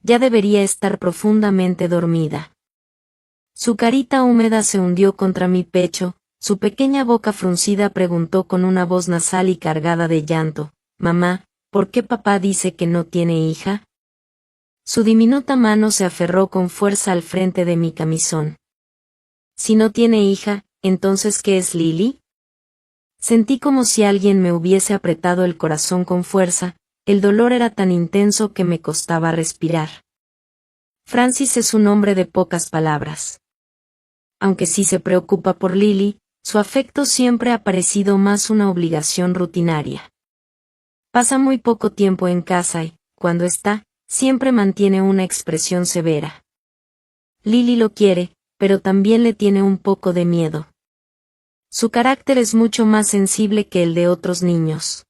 ya debería estar profundamente dormida. Su carita húmeda se hundió contra mi pecho, su pequeña boca fruncida preguntó con una voz nasal y cargada de llanto, «Mamá, ¿por qué papá dice que no tiene hija?» Su diminuta mano se aferró con fuerza al frente de mi camisón. «Si no tiene hija, ¿entonces qué es Lily?» Sentí como si alguien me hubiese apretado el corazón con fuerza, el dolor era tan intenso que me costaba respirar. Francis es un hombre de pocas palabras. Aunque sí se preocupa por Lily, su afecto siempre ha parecido más una obligación rutinaria. Pasa muy poco tiempo en casa y, cuando está, siempre mantiene una expresión severa. Lily lo quiere, pero también le tiene un poco de miedo. Su carácter es mucho más sensible que el de otros niños.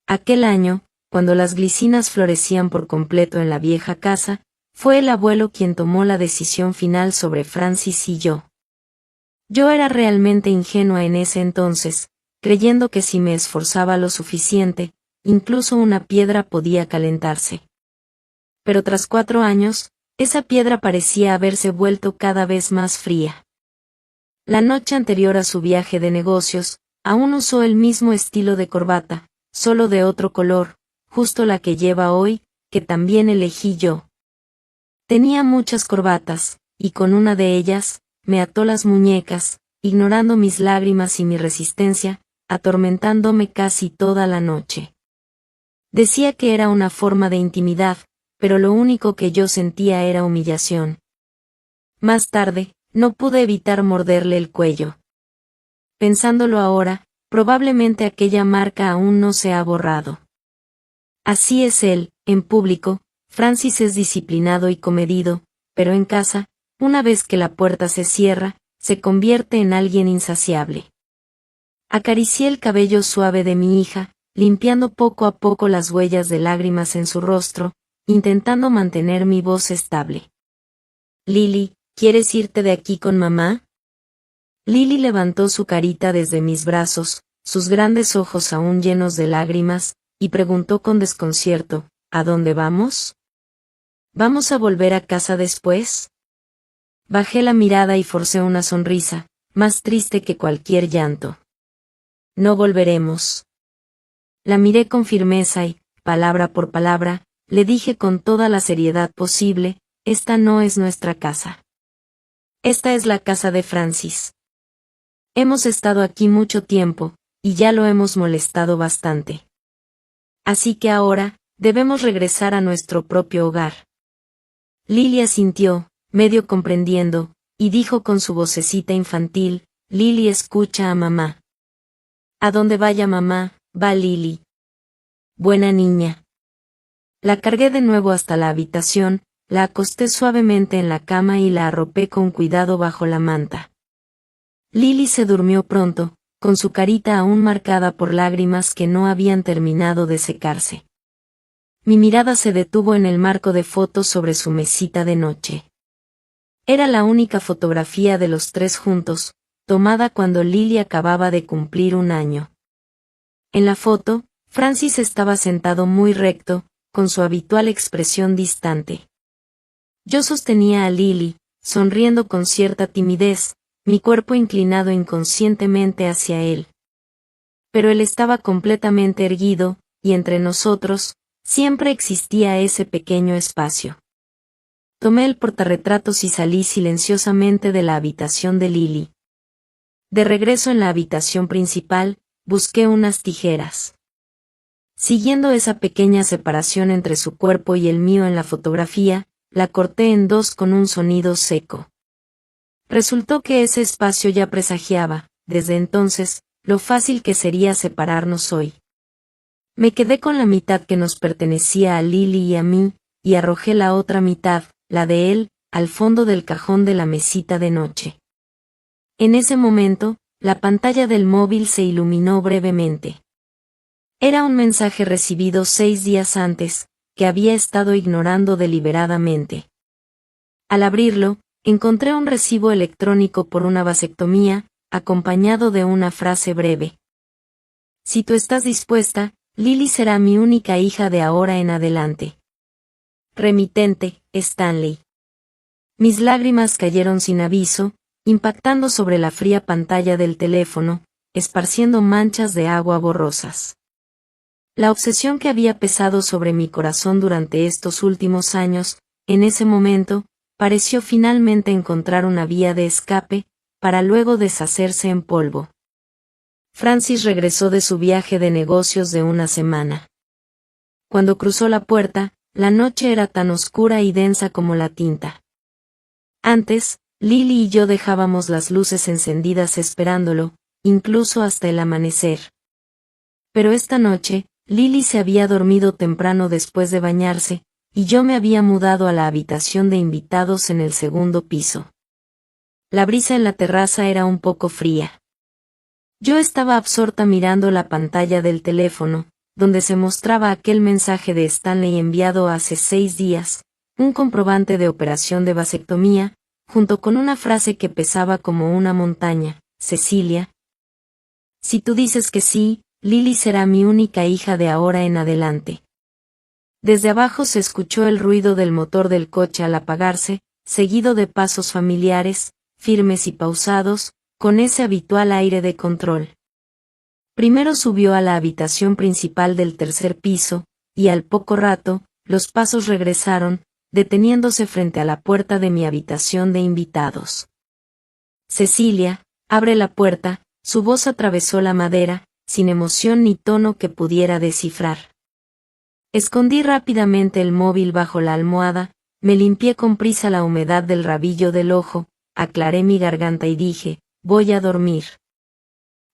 Aquel año, cuando las glicinas florecían por completo en la vieja casa, fue el abuelo quien tomó la decisión final sobre Francis y yo. Yo era realmente ingenua en ese entonces, creyendo que si me esforzaba lo suficiente, incluso una piedra podía calentarse. Pero tras 4 años, esa piedra parecía haberse vuelto cada vez más fría. La noche anterior a su viaje de negocios, aún usó el mismo estilo de corbata, solo de otro color, justo la que lleva hoy, que también elegí yo. Tenía muchas corbatas, y con una de ellas, me ató las muñecas, ignorando mis lágrimas y mi resistencia, atormentándome casi toda la noche. Decía que era una forma de intimidad, pero lo único que yo sentía era humillación. Más tarde, no pude evitar morderle el cuello. Pensándolo ahora, probablemente aquella marca aún no se ha borrado. Así es él, en público, Francis es disciplinado y comedido, pero en casa, una vez que la puerta se cierra, se convierte en alguien insaciable. Acaricié el cabello suave de mi hija, limpiando poco a poco las huellas de lágrimas en su rostro, intentando mantener mi voz estable. «Lily, ¿quieres irte de aquí con mamá?» Lily levantó su carita desde mis brazos, sus grandes ojos aún llenos de lágrimas, y preguntó con desconcierto, «¿A dónde vamos? ¿Vamos a volver a casa después?» Bajé la mirada y forcé una sonrisa, más triste que cualquier llanto. «No volveremos». La miré con firmeza y, palabra por palabra, le dije con toda la seriedad posible, «Esta no es nuestra casa. Esta es la casa de Francis. Hemos estado aquí mucho tiempo, y ya lo hemos molestado bastante. Así que ahora, debemos regresar a nuestro propio hogar». Lily asintió, medio comprendiendo, y dijo con su vocecita infantil, «Lily escucha a mamá». «A donde vaya mamá, va Lily. Buena niña». La cargué de nuevo hasta la habitación, la acosté suavemente en la cama y la arropé con cuidado bajo la manta. Lily se durmió pronto, con su carita aún marcada por lágrimas que no habían terminado de secarse. Mi mirada se detuvo en el marco de fotos sobre su mesita de noche. Era la única fotografía de los 3 juntos, tomada cuando Lily acababa de cumplir 1 año. En la foto, Francis estaba sentado muy recto, con su habitual expresión distante. Yo sostenía a Lily, sonriendo con cierta timidez, mi cuerpo inclinado inconscientemente hacia él. Pero él estaba completamente erguido, y entre nosotros, siempre existía ese pequeño espacio. Tomé el portarretratos y salí silenciosamente de la habitación de Lily. De regreso en la habitación principal, busqué unas tijeras. Siguiendo esa pequeña separación entre su cuerpo y el mío en la fotografía, la corté en 2 con un sonido seco. Resultó que ese espacio ya presagiaba, desde entonces, lo fácil que sería separarnos hoy. Me quedé con la mitad que nos pertenecía a Lily y a mí, y arrojé la otra mitad, la de él, al fondo del cajón de la mesita de noche. En ese momento, la pantalla del móvil se iluminó brevemente. Era un mensaje recibido 6 días antes, que había estado ignorando deliberadamente. Al abrirlo, encontré un recibo electrónico por una vasectomía, acompañado de una frase breve. «Si tú estás dispuesta, Lily será mi única hija de ahora en adelante». Remitente, Stanley. Mis lágrimas cayeron sin aviso, impactando sobre la fría pantalla del teléfono, esparciendo manchas de agua borrosas. La obsesión que había pesado sobre mi corazón durante estos últimos años, en ese momento, pareció finalmente encontrar una vía de escape, para luego deshacerse en polvo. Francis regresó de su viaje de negocios de una semana. Cuando cruzó la puerta, la noche era tan oscura y densa como la tinta. Antes, Lily y yo dejábamos las luces encendidas esperándolo, incluso hasta el amanecer. Pero esta noche, Lily se había dormido temprano después de bañarse, y yo me había mudado a la habitación de invitados en el segundo piso. La brisa en la terraza era un poco fría. Yo estaba absorta mirando la pantalla del teléfono, donde se mostraba aquel mensaje de Stanley enviado hace 6 días, un comprobante de operación de vasectomía, junto con una frase que pesaba como una montaña: Cecilia. Si tú dices que sí, Lily será mi única hija de ahora en adelante. Desde abajo se escuchó el ruido del motor del coche al apagarse, seguido de pasos familiares, firmes y pausados, con ese habitual aire de control. Primero subió a la habitación principal del tercer piso, y al poco rato, los pasos regresaron, deteniéndose frente a la puerta de mi habitación de invitados. Cecilia, abre la puerta. Su voz atravesó la madera, sin emoción ni tono que pudiera descifrar. Escondí rápidamente el móvil bajo la almohada, me limpié con prisa la humedad del rabillo del ojo, aclaré mi garganta y dije: voy a dormir.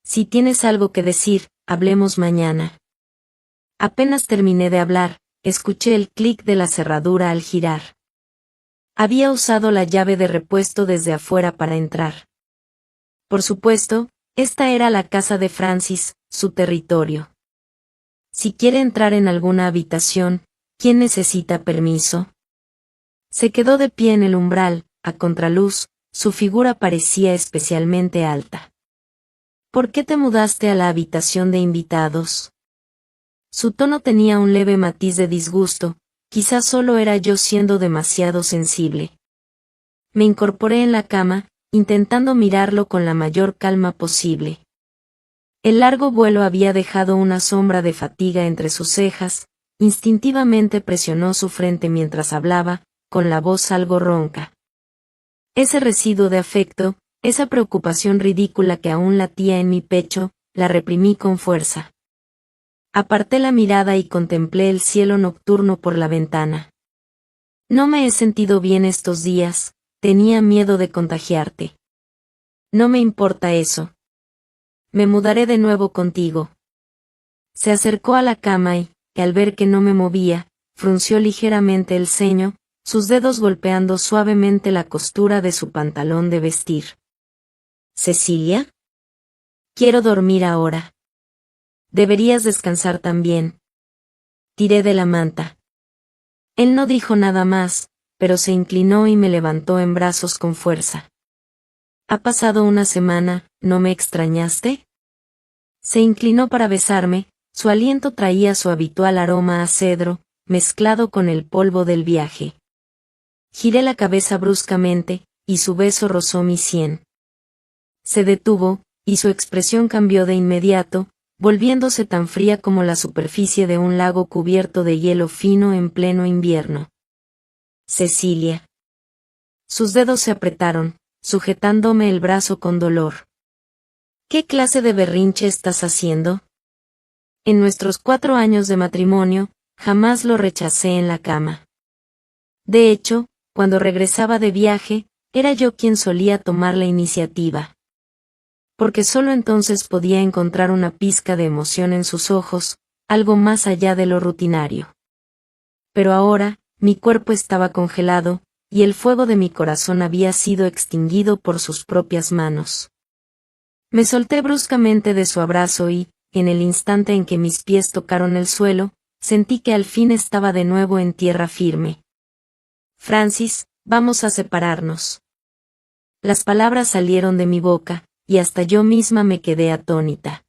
Si tienes algo que decir, hablemos mañana. Apenas terminé de hablar, escuché el clic de la cerradura al girar. Había usado la llave de repuesto desde afuera para entrar. Por supuesto, esta era la casa de Francis, su territorio. Si quiere entrar en alguna habitación, ¿quién necesita permiso? Se quedó de pie en el umbral, a contraluz, su figura parecía especialmente alta. ¿Por qué te mudaste a la habitación de invitados? Su tono tenía un leve matiz de disgusto, quizás solo era yo siendo demasiado sensible. Me incorporé en la cama, intentando mirarlo con la mayor calma posible. El largo vuelo había dejado una sombra de fatiga entre sus cejas, instintivamente presionó su frente mientras hablaba, con la voz algo ronca. Ese residuo de afecto, esa preocupación ridícula que aún latía en mi pecho, la reprimí con fuerza. Aparté la mirada y contemplé el cielo nocturno por la ventana. No me he sentido bien estos días, tenía miedo de contagiarte. No me importa eso. Me mudaré de nuevo contigo. Se acercó a la cama y, al ver que no me movía, frunció ligeramente el ceño, sus dedos golpeando suavemente la costura de su pantalón de vestir. ¿Cecilia? Quiero dormir ahora. Deberías descansar también. Tiré de la manta. Él no dijo nada más, pero se inclinó y me levantó en brazos con fuerza. Ha pasado una semana, ¿no me extrañaste? Se inclinó para besarme, su aliento traía su habitual aroma a cedro, mezclado con el polvo del viaje. Giré la cabeza bruscamente, y su beso rozó mi sien. Se detuvo, y su expresión cambió de inmediato, volviéndose tan fría como la superficie de un lago cubierto de hielo fino en pleno invierno. Cecilia. Sus dedos se apretaron, sujetándome el brazo con dolor. ¿Qué clase de berrinche estás haciendo? En nuestros 4 años de matrimonio, jamás lo rechacé en la cama. De hecho, cuando regresaba de viaje, era yo quien solía tomar la iniciativa. Porque solo entonces podía encontrar una pizca de emoción en sus ojos, algo más allá de lo rutinario. Pero ahora, mi cuerpo estaba congelado, y el fuego de mi corazón había sido extinguido por sus propias manos. Me solté bruscamente de su abrazo y, en el instante en que mis pies tocaron el suelo, sentí que al fin estaba de nuevo en tierra firme. Francis, vamos a separarnos. Las palabras salieron de mi boca, y hasta yo misma me quedé atónita.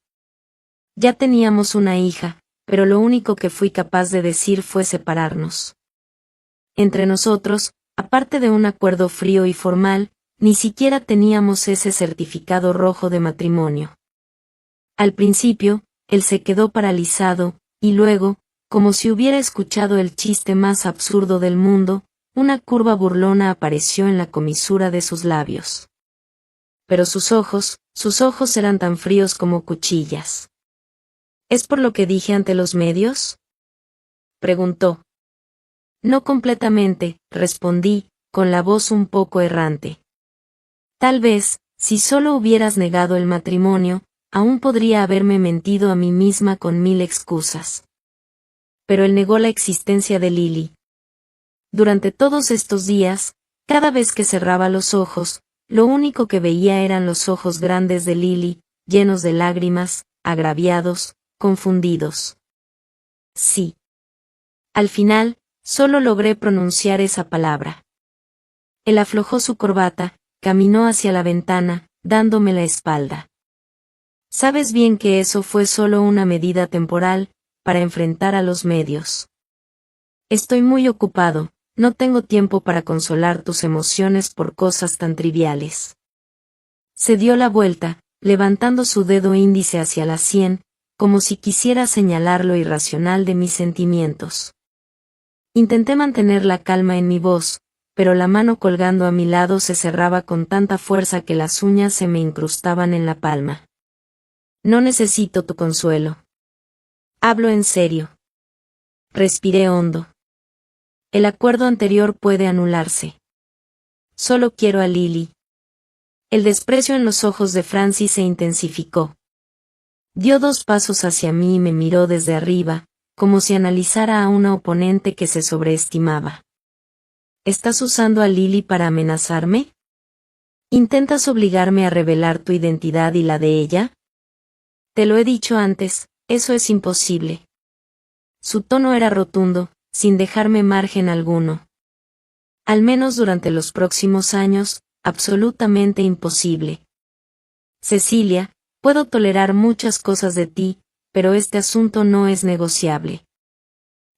Ya teníamos una hija, pero lo único que fui capaz de decir fue separarnos. Entre nosotros, aparte de un acuerdo frío y formal, ni siquiera teníamos ese certificado rojo de matrimonio. Al principio, él se quedó paralizado, y luego, como si hubiera escuchado el chiste más absurdo del mundo, una curva burlona apareció en la comisura de sus labios. Pero sus ojos eran tan fríos como cuchillas. ¿Es por lo que dije ante los medios?, preguntó. No completamente, respondí, con la voz un poco errante. Tal vez, si solo hubieras negado el matrimonio, aún podría haberme mentido a mí misma con 1000 excusas. Pero él negó la existencia de Lily. Durante todos estos días, cada vez que cerraba los ojos, lo único que veía eran los ojos grandes de Lily, llenos de lágrimas, agraviados, confundidos. Sí. Al final, solo logré pronunciar esa palabra. Él aflojó su corbata, caminó hacia la ventana, dándome la espalda. Sabes bien que eso fue solo una medida temporal, para enfrentar a los medios. Estoy muy ocupado, no tengo tiempo para consolar tus emociones por cosas tan triviales. Se dio la vuelta, levantando su dedo índice hacia la sien, como si quisiera señalar lo irracional de mis sentimientos. Intenté mantener la calma en mi voz, pero la mano colgando a mi lado se cerraba con tanta fuerza que las uñas se me incrustaban en la palma. No necesito tu consuelo. Hablo en serio. Respiré hondo. El acuerdo anterior puede anularse. Solo quiero a Lily. El desprecio en los ojos de Francis se intensificó. Dio 2 pasos hacia mí y me miró desde arriba, como si analizara a una oponente que se sobreestimaba. ¿Estás usando a Lily para amenazarme? ¿Intentas obligarme a revelar tu identidad y la de ella? Te lo he dicho antes, eso es imposible. Su tono era rotundo, sin dejarme margen alguno. Al menos durante los próximos años, absolutamente imposible. Cecilia, puedo tolerar muchas cosas de ti, pero este asunto no es negociable.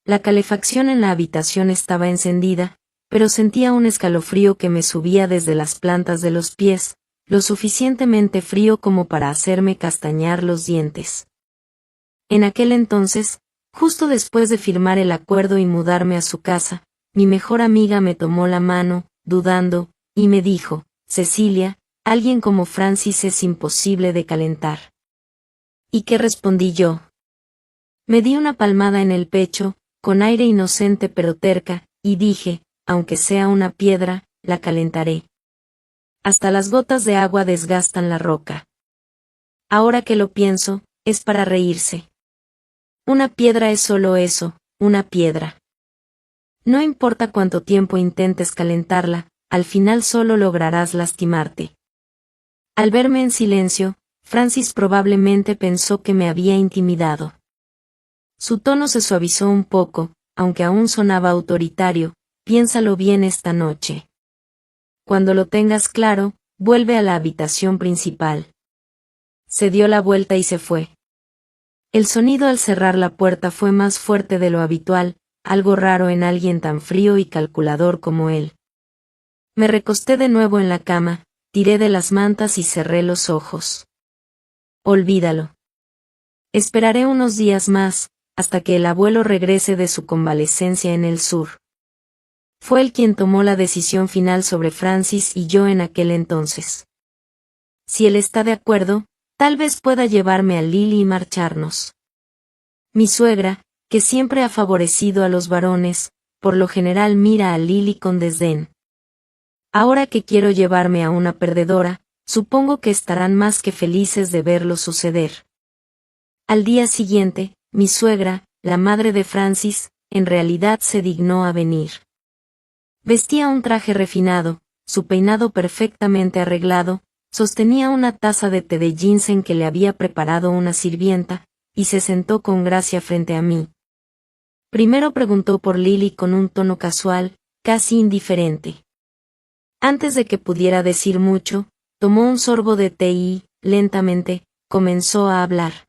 La calefacción en la habitación estaba encendida, pero sentía un escalofrío que me subía desde las plantas de los pies, lo suficientemente frío como para hacerme castañar los dientes. En aquel entonces, justo después de firmar el acuerdo y mudarme a su casa, mi mejor amiga me tomó la mano, dudando, y me dijo, Cecilia, alguien como Francis es imposible de calentar. ¿Y qué respondí yo? Me di una palmada en el pecho, con aire inocente pero terca, y dije, aunque sea una piedra, la calentaré. Hasta las gotas de agua desgastan la roca. Ahora que lo pienso, es para reírse. Una piedra es solo eso, una piedra. No importa cuánto tiempo intentes calentarla, al final solo lograrás lastimarte. Al verme en silencio, Francis probablemente pensó que me había intimidado. Su tono se suavizó un poco, aunque aún sonaba autoritario. Piénsalo bien esta noche. Cuando lo tengas claro, vuelve a la habitación principal. Se dio la vuelta y se fue. El sonido al cerrar la puerta fue más fuerte de lo habitual, algo raro en alguien tan frío y calculador como él. Me recosté de nuevo en la cama, tiré de las mantas y cerré los ojos. Olvídalo. Esperaré unos días más, hasta que el abuelo regrese de su convalecencia en el sur. Fue él quien tomó la decisión final sobre Francis y yo en aquel entonces. Si él está de acuerdo, tal vez pueda llevarme a Lily y marcharnos. Mi suegra, que siempre ha favorecido a los varones, por lo general mira a Lily con desdén. Ahora que quiero llevarme a una perdedora, supongo que estarán más que felices de verlo suceder. Al día siguiente, mi suegra, la madre de Francis, en realidad se dignó a venir. Vestía un traje refinado, su peinado perfectamente arreglado, sostenía una taza de té de ginseng que le había preparado una sirvienta, y se sentó con gracia frente a mí. Primero preguntó por Lily con un tono casual, casi indiferente. Antes de que pudiera decir mucho, tomó un sorbo de té y, lentamente, comenzó a hablar.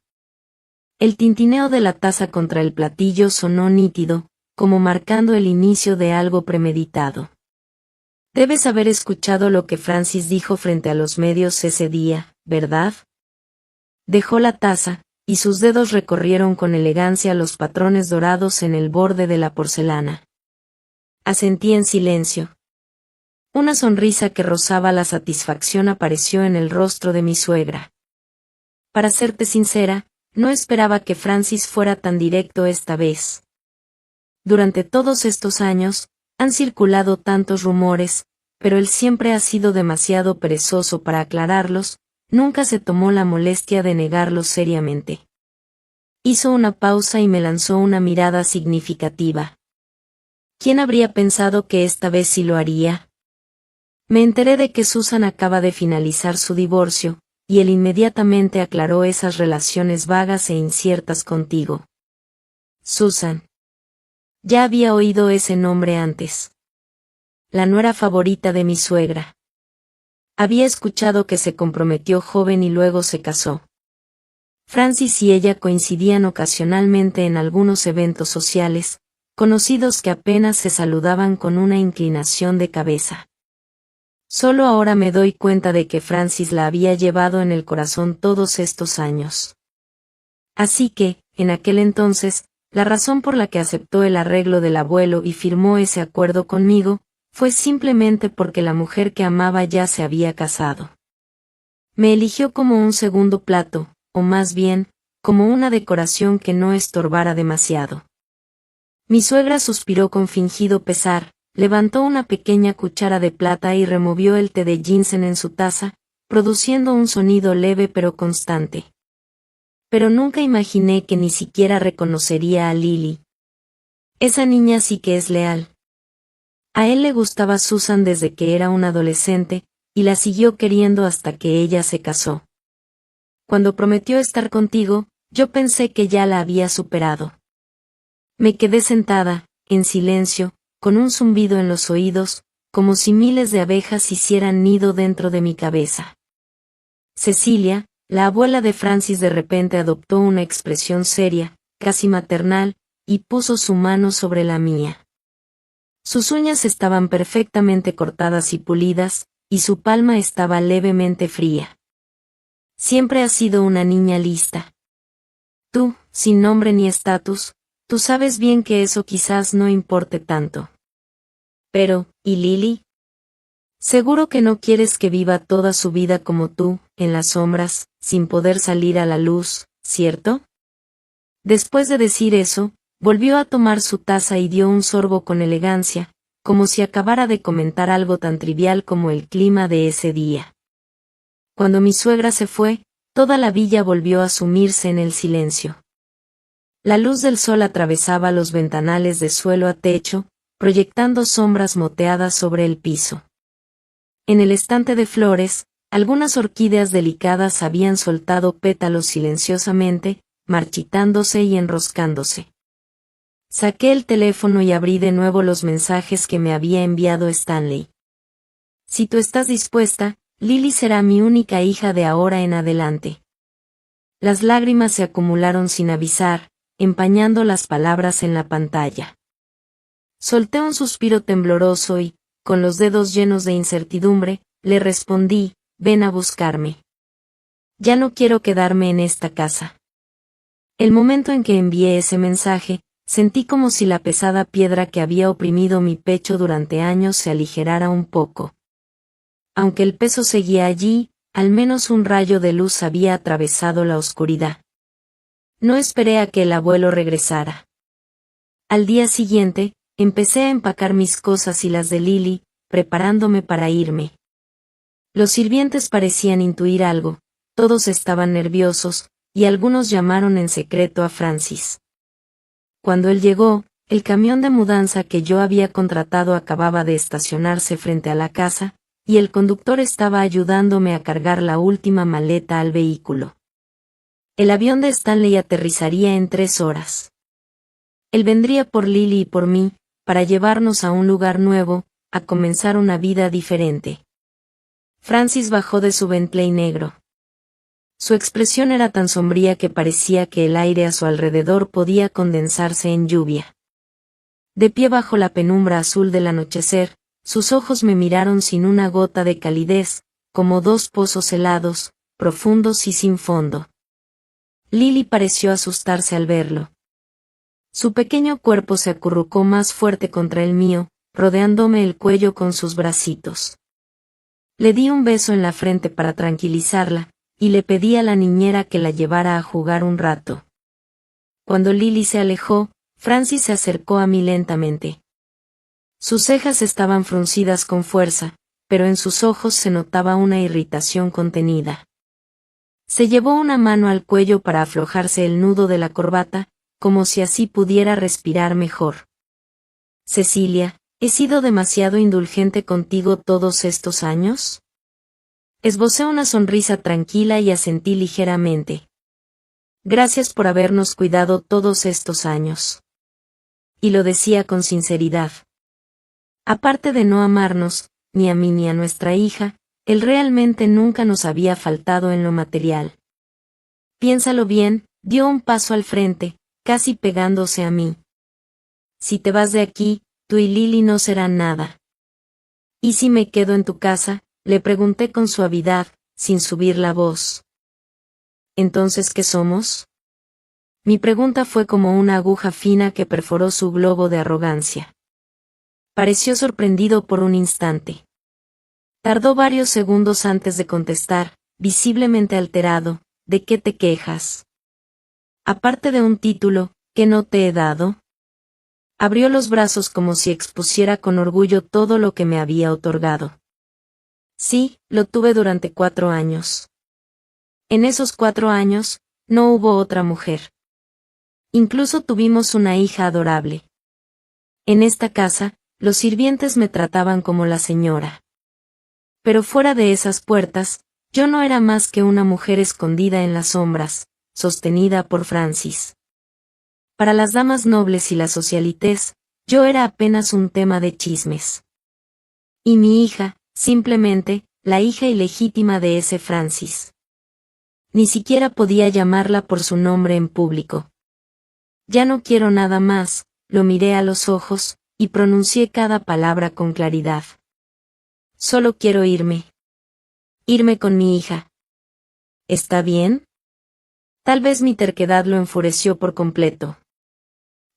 El tintineo de la taza contra el platillo sonó nítido, como marcando el inicio de algo premeditado. Debes haber escuchado lo que Francis dijo frente a los medios ese día, ¿verdad? Dejó la taza, y sus dedos recorrieron con elegancia los patrones dorados en el borde de la porcelana. Asentí en silencio. Una sonrisa que rozaba la satisfacción apareció en el rostro de mi suegra. Para serte sincera, no esperaba que Francis fuera tan directo esta vez. Durante todos estos años, han circulado tantos rumores, pero él siempre ha sido demasiado perezoso para aclararlos, nunca se tomó la molestia de negarlos seriamente. Hizo una pausa y me lanzó una mirada significativa. ¿Quién habría pensado que esta vez sí lo haría? Me enteré de que Susan acaba de finalizar su divorcio, y él inmediatamente aclaró esas relaciones vagas e inciertas contigo. Susan. Ya había oído ese nombre antes. La nuera favorita de mi suegra. Había escuchado que se comprometió joven y luego se casó. Francis y ella coincidían ocasionalmente en algunos eventos sociales, conocidos que apenas se saludaban con una inclinación de cabeza. Solo ahora me doy cuenta de que Francis la había llevado en el corazón todos estos años. Así que, en aquel entonces, la razón por la que aceptó el arreglo del abuelo y firmó ese acuerdo conmigo, fue simplemente porque la mujer que amaba ya se había casado. Me eligió como un segundo plato, o más bien, como una decoración que no estorbara demasiado. Mi suegra suspiró con fingido pesar, levantó una pequeña cuchara de plata y removió el té de ginseng en su taza, produciendo un sonido leve pero constante. Pero nunca imaginé que ni siquiera reconocería a Lily. Esa niña sí que es leal. A él le gustaba Susan desde que era un adolescente, y la siguió queriendo hasta que ella se casó. Cuando prometió estar contigo, yo pensé que ya la había superado. Me quedé sentada, en silencio, con un zumbido en los oídos, como si miles de abejas hicieran nido dentro de mi cabeza. Cecilia, la abuela de Francis, de repente adoptó una expresión seria, casi maternal, y puso su mano sobre la mía. Sus uñas estaban perfectamente cortadas y pulidas, y su palma estaba levemente fría. Siempre has sido una niña lista. Tú, sin nombre ni estatus, tú sabes bien que eso quizás no importe tanto. Pero, ¿y Lily? Seguro que no quieres que viva toda su vida como tú, en las sombras, sin poder salir a la luz, ¿cierto? Después de decir eso, volvió a tomar su taza y dio un sorbo con elegancia, como si acabara de comentar algo tan trivial como el clima de ese día. Cuando mi suegra se fue, toda la villa volvió a sumirse en el silencio. La luz del sol atravesaba los ventanales de suelo a techo, proyectando sombras moteadas sobre el piso. En el estante de flores, algunas orquídeas delicadas habían soltado pétalos silenciosamente, marchitándose y enroscándose. Saqué el teléfono y abrí de nuevo los mensajes que me había enviado Stanley. Si tú estás dispuesta, Lily será mi única hija de ahora en adelante. Las lágrimas se acumularon sin avisar, empañando las palabras en la pantalla. Solté un suspiro tembloroso y, con los dedos llenos de incertidumbre, le respondí, ven a buscarme. Ya no quiero quedarme en esta casa. El momento en que envié ese mensaje, sentí como si la pesada piedra que había oprimido mi pecho durante años se aligerara un poco. Aunque el peso seguía allí, al menos un rayo de luz había atravesado la oscuridad. No esperé a que el abuelo regresara. Al día siguiente, empecé a empacar mis cosas y las de Lily, preparándome para irme. Los sirvientes parecían intuir algo, todos estaban nerviosos, y algunos llamaron en secreto a Francis. Cuando él llegó, el camión de mudanza que yo había contratado acababa de estacionarse frente a la casa, y el conductor estaba ayudándome a cargar la última maleta al vehículo. El avión de Stanley aterrizaría en 3 horas. Él vendría por Lily y por mí, para llevarnos a un lugar nuevo, a comenzar una vida diferente. Francis bajó de su Bentley negro. Su expresión era tan sombría que parecía que el aire a su alrededor podía condensarse en lluvia. De pie bajo la penumbra azul del anochecer, sus ojos me miraron sin una gota de calidez, como dos pozos helados, profundos y sin fondo. Lily pareció asustarse al verlo. Su pequeño cuerpo se acurrucó más fuerte contra el mío, rodeándome el cuello con sus bracitos. Le di un beso en la frente para tranquilizarla, y le pedí a la niñera que la llevara a jugar un rato. Cuando Lily se alejó, Francis se acercó a mí lentamente. Sus cejas estaban fruncidas con fuerza, pero en sus ojos se notaba una irritación contenida. Se llevó una mano al cuello para aflojarse el nudo de la corbata, como si así pudiera respirar mejor. Cecilia, ¿he sido demasiado indulgente contigo todos estos años? Esbocé una sonrisa tranquila y asentí ligeramente. Gracias por habernos cuidado todos estos años. Y lo decía con sinceridad. Aparte de no amarnos, ni a mí ni a nuestra hija, él realmente nunca nos había faltado en lo material. Piénsalo bien, dio un paso al frente, casi pegándose a mí. Si te vas de aquí, tú y Lily no serán nada. ¿Y si me quedo en tu casa? Le pregunté con suavidad, sin subir la voz. ¿Entonces qué somos? Mi pregunta fue como una aguja fina que perforó su globo de arrogancia. Pareció sorprendido por un instante. Tardó varios segundos antes de contestar, visiblemente alterado. ¿De qué te quejas? Aparte de un título, ¿que no te he dado? Abrió los brazos como si expusiera con orgullo todo lo que me había otorgado. Sí, lo tuve durante 4 años. En esos 4 años, no hubo otra mujer. Incluso tuvimos una hija adorable. En esta casa, los sirvientes me trataban como la señora. Pero fuera de esas puertas, yo no era más que una mujer escondida en las sombras, sostenida por Francis. Para las damas nobles y las socialites, yo era apenas un tema de chismes. Y mi hija, simplemente, la hija ilegítima de ese Francis. Ni siquiera podía llamarla por su nombre en público. Ya no quiero nada más, lo miré a los ojos, y pronuncié cada palabra con claridad. Solo quiero irme. Irme con mi hija. ¿Está bien? Tal vez mi terquedad lo enfureció por completo.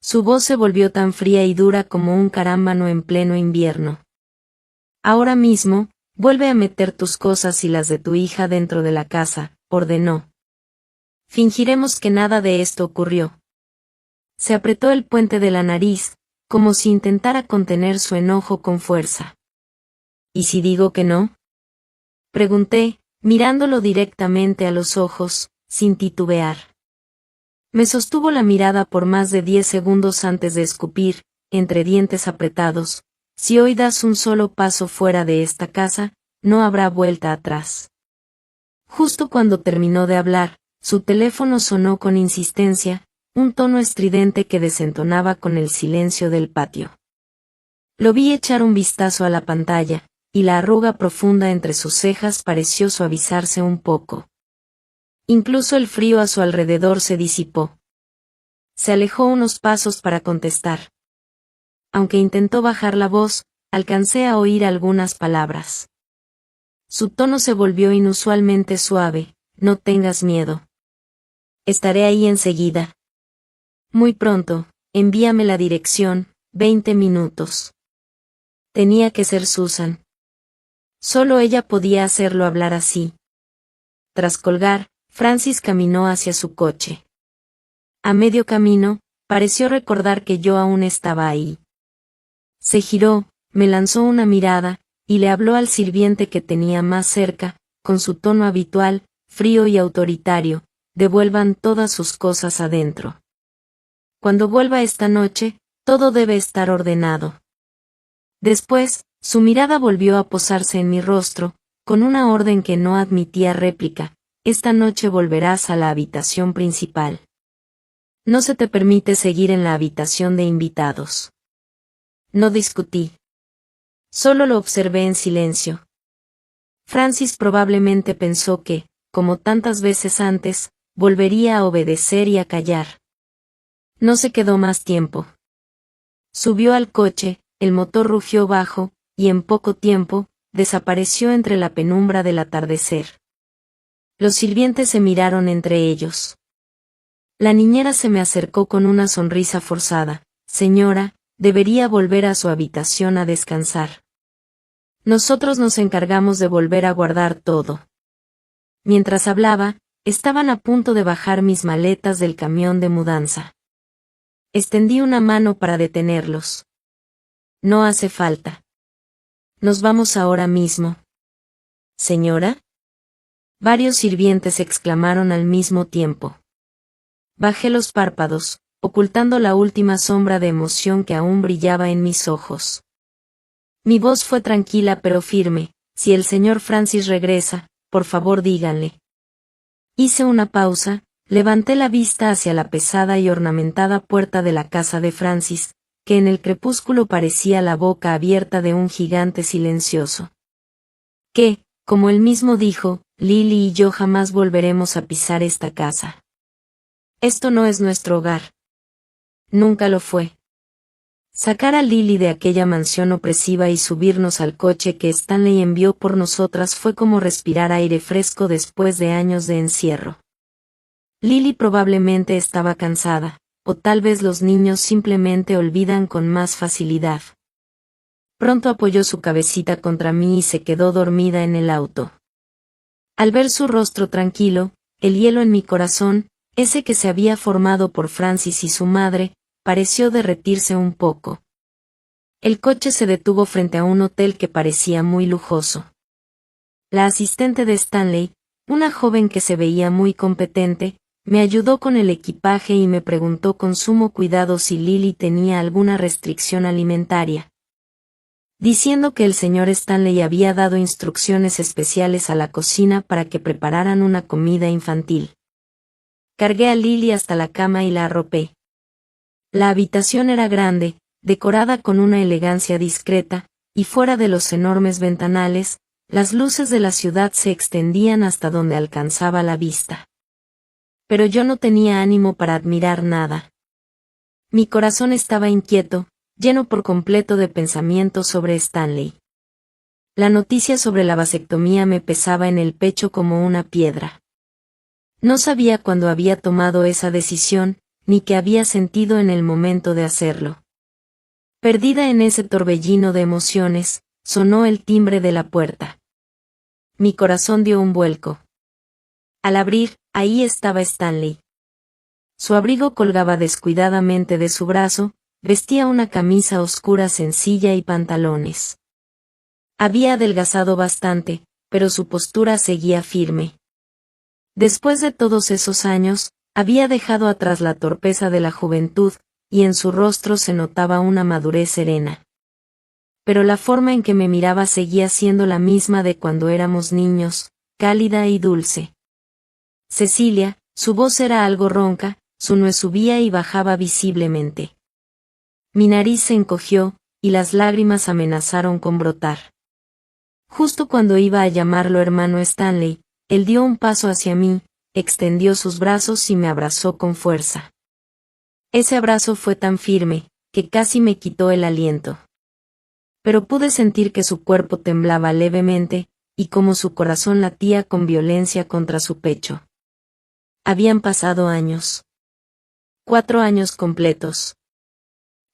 Su voz se volvió tan fría y dura como un carámbano en pleno invierno. Ahora mismo, vuelve a meter tus cosas y las de tu hija dentro de la casa, ordenó. Fingiremos que nada de esto ocurrió. Se apretó el puente de la nariz, como si intentara contener su enojo con fuerza. ¿Y si digo que no? Pregunté, mirándolo directamente a los ojos, sin titubear. Me sostuvo la mirada por más de 10 segundos antes de escupir, entre dientes apretados, si hoy das un solo paso fuera de esta casa, no habrá vuelta atrás. Justo cuando terminó de hablar, su teléfono sonó con insistencia, un tono estridente que desentonaba con el silencio del patio. Lo vi echar un vistazo a la pantalla, y la arruga profunda entre sus cejas pareció suavizarse un poco. Incluso el frío a su alrededor se disipó. Se alejó unos pasos para contestar. Aunque intentó bajar la voz, alcancé a oír algunas palabras. Su tono se volvió inusualmente suave, no tengas miedo. Estaré ahí enseguida. Muy pronto, envíame la dirección, 20 minutos. Tenía que ser Susan. Solo ella podía hacerlo hablar así. Tras colgar, Francis caminó hacia su coche. A medio camino, pareció recordar que yo aún estaba ahí. Se giró, me lanzó una mirada, y le habló al sirviente que tenía más cerca, con su tono habitual, frío y autoritario, devuelvan todas sus cosas adentro. Cuando vuelva esta noche, todo debe estar ordenado. Después, su mirada volvió a posarse en mi rostro, con una orden que no admitía réplica. Esta noche volverás a la habitación principal. No se te permite seguir en la habitación de invitados. No discutí. Solo lo observé en silencio. Francis probablemente pensó que, como tantas veces antes, volvería a obedecer y a callar. No se quedó más tiempo. Subió al coche, el motor rugió bajo, y en poco tiempo, desapareció entre la penumbra del atardecer. Los sirvientes se miraron entre ellos. La niñera se me acercó con una sonrisa forzada. Señora, debería volver a su habitación a descansar. Nosotros nos encargamos de volver a guardar todo. Mientras hablaba, estaban a punto de bajar mis maletas del camión de mudanza. Extendí una mano para detenerlos. No hace falta. Nos vamos ahora mismo. ¿Señora? Varios sirvientes exclamaron al mismo tiempo. Bajé los párpados, ocultando la última sombra de emoción que aún brillaba en mis ojos. Mi voz fue tranquila pero firme. Si el señor Francis regresa, por favor díganle. Hice una pausa, levanté la vista hacia la pesada y ornamentada puerta de la casa de Francis, que en el crepúsculo parecía la boca abierta de un gigante silencioso. Que, como él mismo dijo, Lily y yo jamás volveremos a pisar esta casa. Esto no es nuestro hogar. Nunca lo fue. Sacar a Lily de aquella mansión opresiva y subirnos al coche que Stanley envió por nosotras fue como respirar aire fresco después de años de encierro. Lily probablemente estaba cansada, o tal vez los niños simplemente olvidan con más facilidad. Pronto apoyó su cabecita contra mí y se quedó dormida en el auto. Al ver su rostro tranquilo, el hielo en mi corazón, ese que se había formado por Francis y su madre, pareció derretirse un poco. El coche se detuvo frente a un hotel que parecía muy lujoso. La asistente de Stanley, una joven que se veía muy competente, me ayudó con el equipaje y me preguntó con sumo cuidado si Lily tenía alguna restricción alimentaria. Diciendo que el señor Stanley había dado instrucciones especiales a la cocina para que prepararan una comida infantil. Cargué a Lily hasta la cama y la arropé. La habitación era grande, decorada con una elegancia discreta, y fuera de los enormes ventanales, las luces de la ciudad se extendían hasta donde alcanzaba la vista. Pero yo no tenía ánimo para admirar nada. Mi corazón estaba inquieto, lleno por completo de pensamientos sobre Stanley. La noticia sobre la vasectomía me pesaba en el pecho como una piedra. No sabía cuándo había tomado esa decisión, ni qué había sentido en el momento de hacerlo. Perdida en ese torbellino de emociones, sonó el timbre de la puerta. Mi corazón dio un vuelco. Al abrir, ahí estaba Stanley. Su abrigo colgaba descuidadamente de su brazo, vestía una camisa oscura sencilla y pantalones. Había adelgazado bastante, pero su postura seguía firme. Después de todos esos años, había dejado atrás la torpeza de la juventud, y en su rostro se notaba una madurez serena. Pero la forma en que me miraba seguía siendo la misma de cuando éramos niños, cálida y dulce. Cecilia, su voz era algo ronca, su nuez subía y bajaba visiblemente. Mi nariz se encogió, y las lágrimas amenazaron con brotar. Justo cuando iba a llamarlo hermano Stanley, él dio un paso hacia mí, extendió sus brazos y me abrazó con fuerza. Ese abrazo fue tan firme, que casi me quitó el aliento. Pero pude sentir que su cuerpo temblaba levemente, y como su corazón latía con violencia contra su pecho. Habían pasado años. 4 años completos.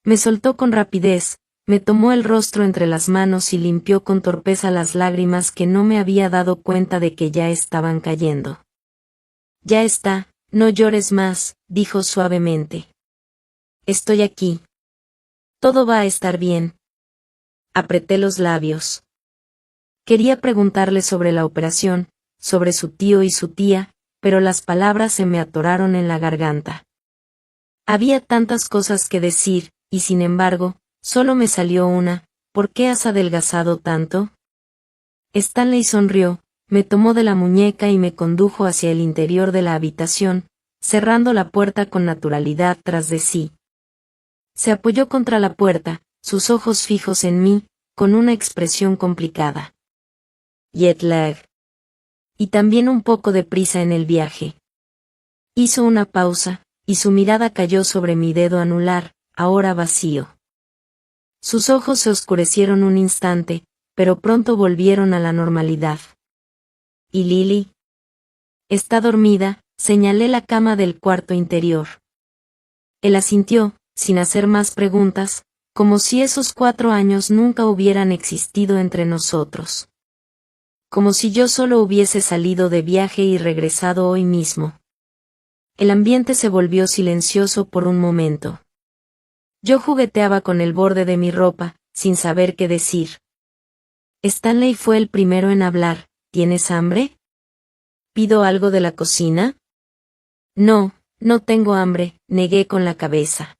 Me soltó con rapidez, me tomó el rostro entre las manos y limpió con torpeza las lágrimas que no me había dado cuenta de que ya estaban cayendo. Ya está, no llores más, dijo suavemente. Estoy aquí. Todo va a estar bien. Apreté los labios. Quería preguntarle sobre la operación, sobre su tío y su tía, pero las palabras se me atoraron en la garganta. Había tantas cosas que decir, y sin embargo, solo me salió una: ¿por qué has adelgazado tanto? Stanley sonrió, me tomó de la muñeca y me condujo hacia el interior de la habitación, cerrando la puerta con naturalidad tras de sí. Se apoyó contra la puerta, sus ojos fijos en mí, con una expresión complicada. Jet lag. Y también un poco de prisa en el viaje. Hizo una pausa, y su mirada cayó sobre mi dedo anular, ahora vacío. Sus ojos se oscurecieron un instante, pero pronto volvieron a la normalidad. ¿Y Lily? Está dormida, señalé la cama del cuarto interior. Él asintió, sin hacer más preguntas, como si esos 4 años nunca hubieran existido entre nosotros. Como si yo solo hubiese salido de viaje y regresado hoy mismo. El ambiente se volvió silencioso por un momento. Yo jugueteaba con el borde de mi ropa, sin saber qué decir. Stanley fue el primero en hablar. ¿Tienes hambre? ¿Pido algo de la cocina? No, no tengo hambre, negué con la cabeza.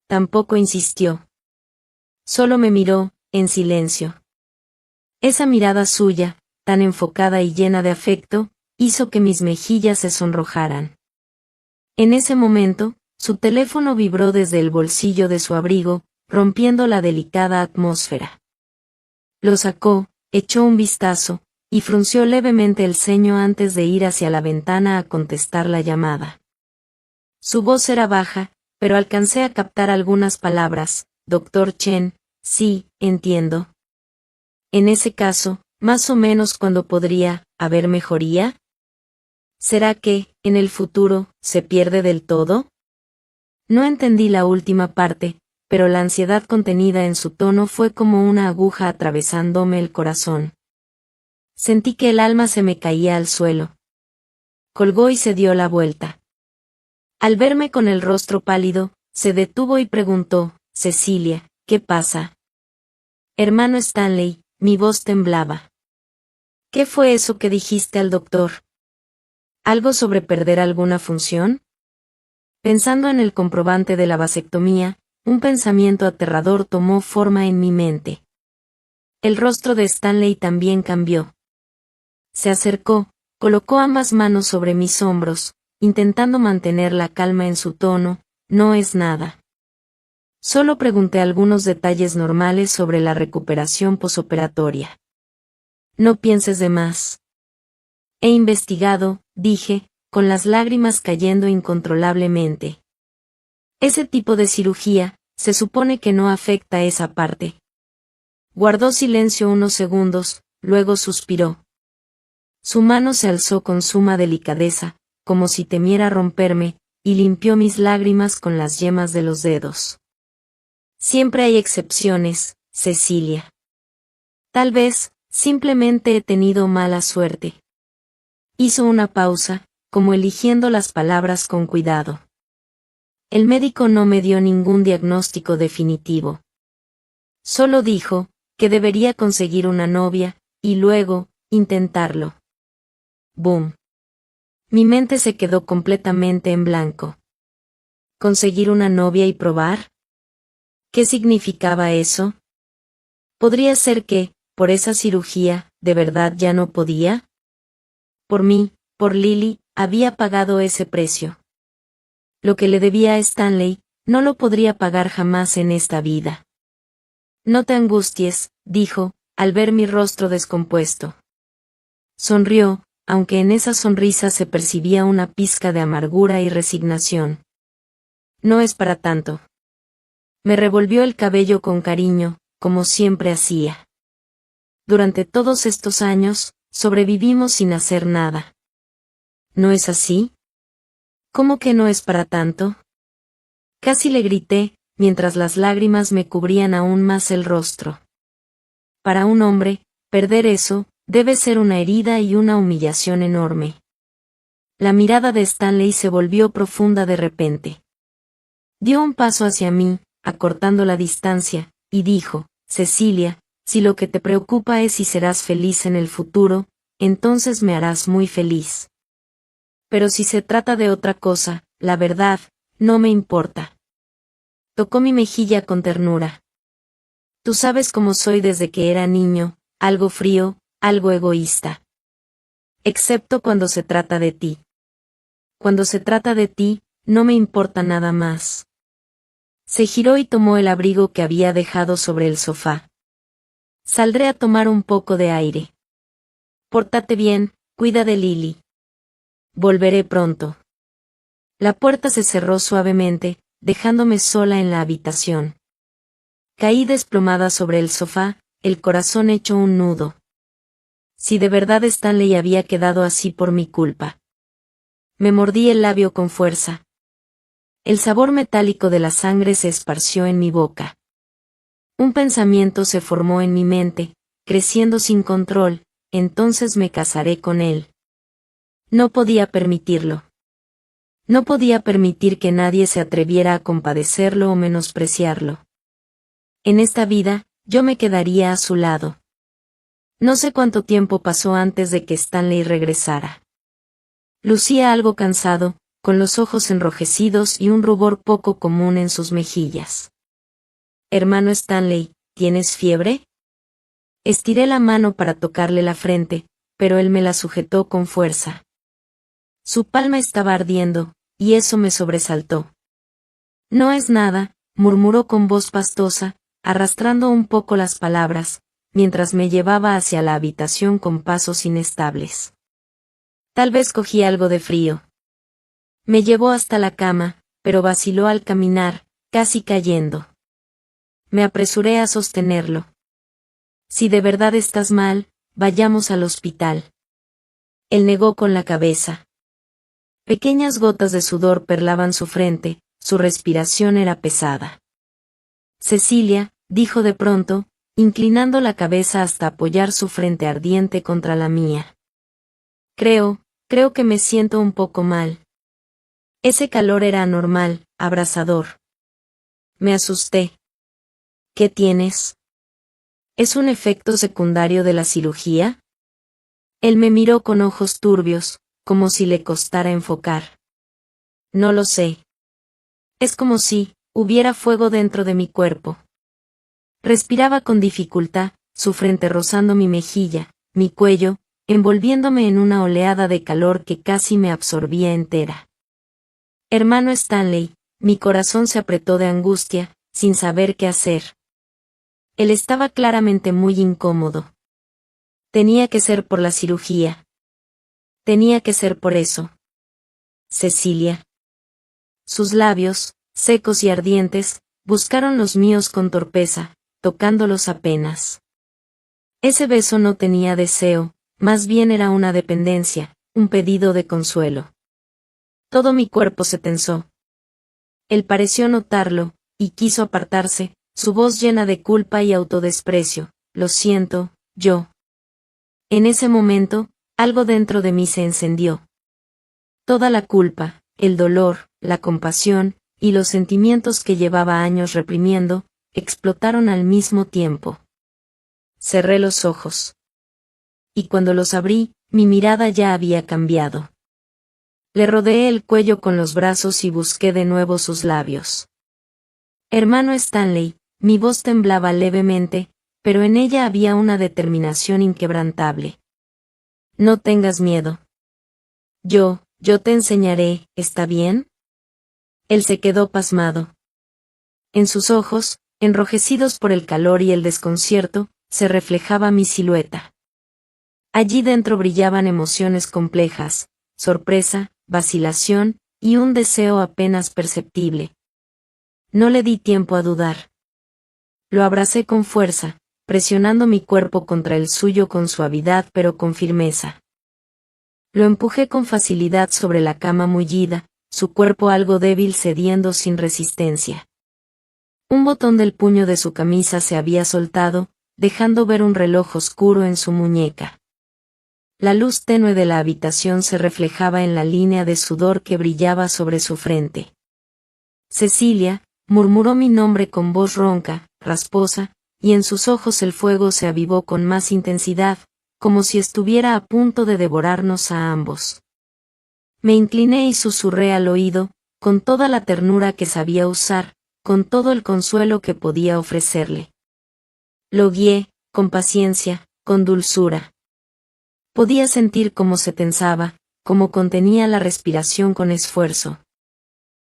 Tampoco insistió. Solo me miró, en silencio. Esa mirada suya, tan enfocada y llena de afecto, hizo que mis mejillas se sonrojaran. En ese momento, su teléfono vibró desde el bolsillo de su abrigo, rompiendo la delicada atmósfera. Lo sacó, echó un vistazo, y frunció levemente el ceño antes de ir hacia la ventana a contestar la llamada. Su voz era baja, pero alcancé a captar algunas palabras. Dr. Chen, sí, entiendo. En ese caso, más o menos ¿cuándo podría haber mejoría? ¿Será que, en el futuro, se pierde del todo? No entendí la última parte, pero la ansiedad contenida en su tono fue como una aguja atravesándome el corazón. Sentí que el alma se me caía al suelo. Colgó y se dio la vuelta. Al verme con el rostro pálido, se detuvo y preguntó, Cecilia, ¿qué pasa? Hermano Stanley, mi voz temblaba. ¿Qué fue eso que dijiste al doctor? ¿Algo sobre perder alguna función? Pensando en el comprobante de la vasectomía, un pensamiento aterrador tomó forma en mi mente. El rostro de Stanley también cambió. Se acercó, colocó ambas manos sobre mis hombros, intentando mantener la calma en su tono. No es nada. Solo pregunté algunos detalles normales sobre la recuperación posoperatoria. No pienses de más. He investigado, dije, con las lágrimas cayendo incontrolablemente. Ese tipo de cirugía, se supone que no afecta esa parte. Guardó silencio unos segundos, luego suspiró. Su mano se alzó con suma delicadeza, como si temiera romperme, y limpió mis lágrimas con las yemas de los dedos. Siempre hay excepciones, Cecilia. Tal vez, simplemente he tenido mala suerte. Hizo una pausa, como eligiendo las palabras con cuidado. El médico no me dio ningún diagnóstico definitivo. Solo dijo, que debería conseguir una novia, y luego, intentarlo. Boom. Mi mente se quedó completamente en blanco. ¿Conseguir una novia y probar? ¿Qué significaba eso? ¿Podría ser que, por esa cirugía, de verdad ya no podía? Por mí, por Lily, había pagado ese precio. Lo que le debía a Stanley, no lo podría pagar jamás en esta vida. No te angusties, dijo, al ver mi rostro descompuesto. Sonrió, aunque en esa sonrisa se percibía una pizca de amargura y resignación. No es para tanto. Me revolvió el cabello con cariño, como siempre hacía. Durante todos estos años, sobrevivimos sin hacer nada. ¿No es así? ¿Cómo que no es para tanto? Casi le grité, mientras las lágrimas me cubrían aún más el rostro. Para un hombre, perder eso, debe ser una herida y una humillación enorme. La mirada de Stanley se volvió profunda de repente. Dio un paso hacia mí, acortando la distancia, y dijo, Cecilia, si lo que te preocupa es si serás feliz en el futuro, entonces me harás muy feliz. Pero si se trata de otra cosa, la verdad, no me importa. Tocó mi mejilla con ternura. Tú sabes cómo soy desde que era niño, algo frío, algo egoísta. Excepto cuando se trata de ti. Cuando se trata de ti, no me importa nada más. Se giró y tomó el abrigo que había dejado sobre el sofá. Saldré a tomar un poco de aire. Pórtate bien, cuida de Lily. Volveré pronto. La puerta se cerró suavemente, dejándome sola en la habitación. Caí desplomada sobre el sofá, el corazón hecho un nudo. Si de verdad Stanley había quedado así por mi culpa. Me mordí el labio con fuerza. El sabor metálico de la sangre se esparció en mi boca. Un pensamiento se formó en mi mente, creciendo sin control: entonces me casaré con él. No podía permitirlo. No podía permitir que nadie se atreviera a compadecerlo o menospreciarlo. En esta vida, yo me quedaría a su lado. No sé cuánto tiempo pasó antes de que Stanley regresara. Lucía algo cansado, con los ojos enrojecidos y un rubor poco común en sus mejillas. «Hermano Stanley, ¿tienes fiebre?». Estiré la mano para tocarle la frente, pero él me la sujetó con fuerza. Su palma estaba ardiendo, y eso me sobresaltó. «No es nada», murmuró con voz pastosa, arrastrando un poco las palabras, mientras me llevaba hacia la habitación con pasos inestables. Tal vez cogí algo de frío. Me llevó hasta la cama, pero vaciló al caminar, casi cayendo. Me apresuré a sostenerlo. «Si de verdad estás mal, vayamos al hospital». Él negó con la cabeza. Pequeñas gotas de sudor perlaban su frente, su respiración era pesada. «Cecilia», dijo de pronto, inclinando la cabeza hasta apoyar su frente ardiente contra la mía. Creo que me siento un poco mal». Ese calor era anormal, abrasador. Me asusté. «¿Qué tienes? ¿Es un efecto secundario de la cirugía?». Él me miró con ojos turbios, como si le costara enfocar. «No lo sé. Es como si hubiera fuego dentro de mi cuerpo». Respiraba con dificultad, su frente rozando mi mejilla, mi cuello, envolviéndome en una oleada de calor que casi me absorbía entera. «Hermano Stanley», mi corazón se apretó de angustia, sin saber qué hacer. Él estaba claramente muy incómodo. Tenía que ser por la cirugía. Tenía que ser por eso. «Cecilia». Sus labios, secos y ardientes, buscaron los míos con torpeza, tocándolos apenas. Ese beso no tenía deseo, más bien era una dependencia, un pedido de consuelo. Todo mi cuerpo se tensó. Él pareció notarlo, y quiso apartarse, su voz llena de culpa y autodesprecio. «Lo siento, yo». En ese momento, algo dentro de mí se encendió. Toda la culpa, el dolor, la compasión, y los sentimientos que llevaba años reprimiendo, explotaron al mismo tiempo. Cerré los ojos. Y cuando los abrí, mi mirada ya había cambiado. Le rodeé el cuello con los brazos y busqué de nuevo sus labios. «Hermano Stanley», mi voz temblaba levemente, pero en ella había una determinación inquebrantable. «No tengas miedo. Yo te enseñaré, ¿está bien?». Él se quedó pasmado. En sus ojos, enrojecidos por el calor y el desconcierto, se reflejaba mi silueta. Allí dentro brillaban emociones complejas: sorpresa, vacilación, y un deseo apenas perceptible. No le di tiempo a dudar. Lo abracé con fuerza, presionando mi cuerpo contra el suyo con suavidad pero con firmeza. Lo empujé con facilidad sobre la cama mullida, su cuerpo algo débil cediendo sin resistencia. Un botón del puño de su camisa se había soltado, dejando ver un reloj oscuro en su muñeca. La luz tenue de la habitación se reflejaba en la línea de sudor que brillaba sobre su frente. «Cecilia», murmuró mi nombre con voz ronca, rasposa, y en sus ojos el fuego se avivó con más intensidad, como si estuviera a punto de devorarnos a ambos. Me incliné y susurré al oído, con toda la ternura que sabía usar, con todo el consuelo que podía ofrecerle. Lo guié, con paciencia, con dulzura. Podía sentir cómo se tensaba, cómo contenía la respiración con esfuerzo.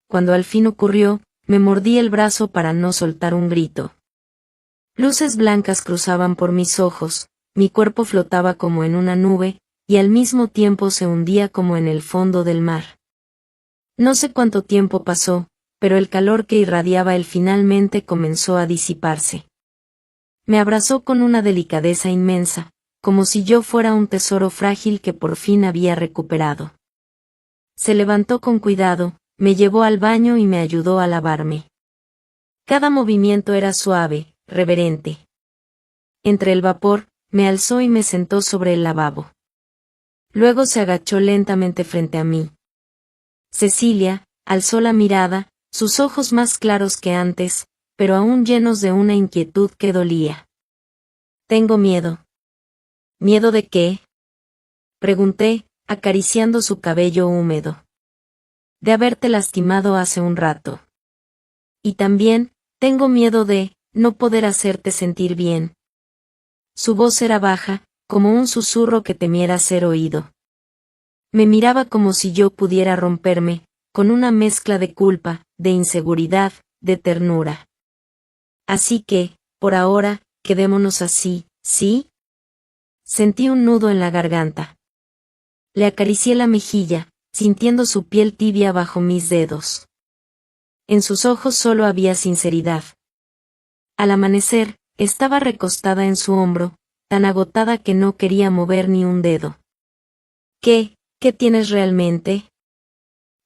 Cuando al fin ocurrió, me mordí el brazo para no soltar un grito. Luces blancas cruzaban por mis ojos, mi cuerpo flotaba como en una nube, y al mismo tiempo se hundía como en el fondo del mar. No sé cuánto tiempo pasó, pero el calor que irradiaba él finalmente comenzó a disiparse. Me abrazó con una delicadeza inmensa, como si yo fuera un tesoro frágil que por fin había recuperado. Se levantó con cuidado, me llevó al baño y me ayudó a lavarme. Cada movimiento era suave, reverente. Entre el vapor, me alzó y me sentó sobre el lavabo. Luego se agachó lentamente frente a mí. Cecilia, alzó la mirada, sus ojos más claros que antes, pero aún llenos de una inquietud que dolía. Tengo miedo. ¿Miedo de qué? Pregunté, acariciando su cabello húmedo. De haberte lastimado hace un rato. Y también, tengo miedo de no poder hacerte sentir bien. Su voz era baja, como un susurro que temiera ser oído. Me miraba como si yo pudiera romperme, con una mezcla de culpa, de inseguridad, de ternura. Así que, por ahora, quedémonos así, ¿sí? Sentí un nudo en la garganta. Le acaricié la mejilla, sintiendo su piel tibia bajo mis dedos. En sus ojos solo había sinceridad. Al amanecer, estaba recostada en su hombro, tan agotada que no quería mover ni un dedo. ¿Qué tienes realmente?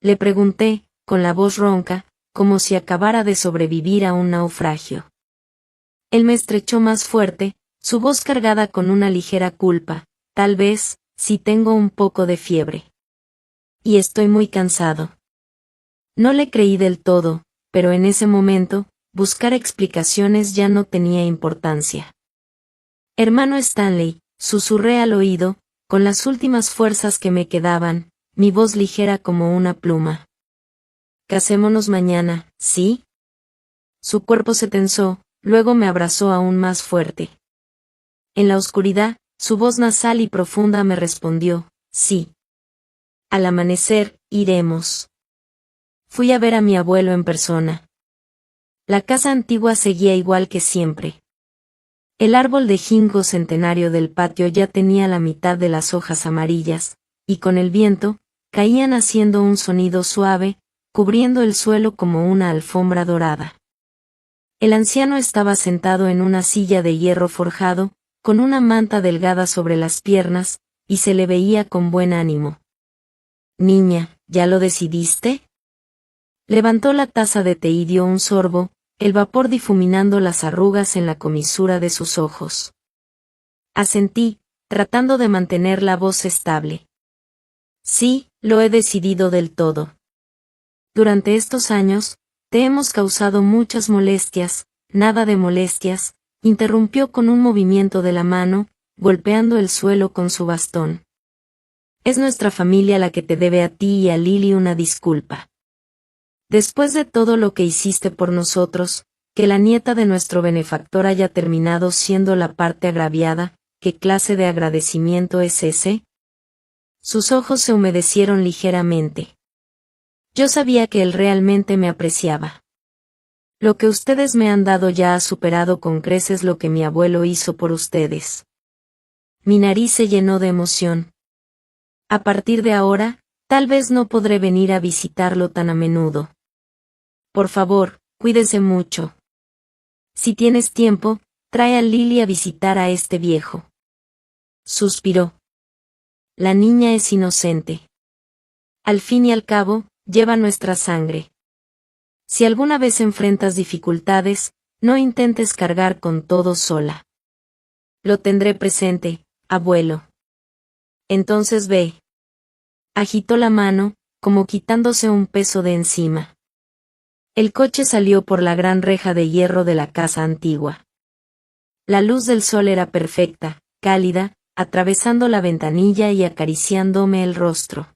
Le pregunté, con la voz ronca, como si acabara de sobrevivir a un naufragio. Él me estrechó más fuerte, su voz cargada con una ligera culpa, tal vez, si tengo un poco de fiebre. Y estoy muy cansado. No le creí del todo, pero en ese momento, buscar explicaciones ya no tenía importancia. Hermano Stanley, susurré al oído, con las últimas fuerzas que me quedaban, mi voz ligera como una pluma. Casémonos mañana, ¿sí? Su cuerpo se tensó, luego me abrazó aún más fuerte. En la oscuridad, su voz nasal y profunda me respondió, sí. Al amanecer, iremos. Fui a ver a mi abuelo en persona. La casa antigua seguía igual que siempre. El árbol de ginkgo centenario del patio ya tenía la mitad de las hojas amarillas, y con el viento, caían haciendo un sonido suave, cubriendo el suelo como una alfombra dorada. El anciano estaba sentado en una silla de hierro forjado, con una manta delgada sobre las piernas, y se le veía con buen ánimo. Niña, ¿ya lo decidiste? Levantó la taza de té y dio un sorbo, el vapor difuminando las arrugas en la comisura de sus ojos. Asentí, tratando de mantener la voz estable. Sí, lo he decidido del todo. Durante estos años, te hemos causado muchas molestias, nada de molestias, interrumpió con un movimiento de la mano, golpeando el suelo con su bastón. Es nuestra familia la que te debe a ti y a Lily una disculpa. Después de todo lo que hiciste por nosotros, que la nieta de nuestro benefactor haya terminado siendo la parte agraviada, ¿qué clase de agradecimiento es ese? Sus ojos se humedecieron ligeramente. Yo sabía que él realmente me apreciaba. Lo que ustedes me han dado ya ha superado con creces lo que mi abuelo hizo por ustedes. Mi nariz se llenó de emoción. A partir de ahora, tal vez no podré venir a visitarlo tan a menudo. Por favor, cuídese mucho. Si tienes tiempo, trae a Lily a visitar a este viejo. Suspiró. La niña es inocente. Al fin y al cabo, lleva nuestra sangre. Si alguna vez enfrentas dificultades, no intentes cargar con todo sola. Lo tendré presente, abuelo. Entonces ve. Agitó la mano, como quitándose un peso de encima. El coche salió por la gran reja de hierro de la casa antigua. La luz del sol era perfecta, cálida, atravesando la ventanilla y acariciándome el rostro.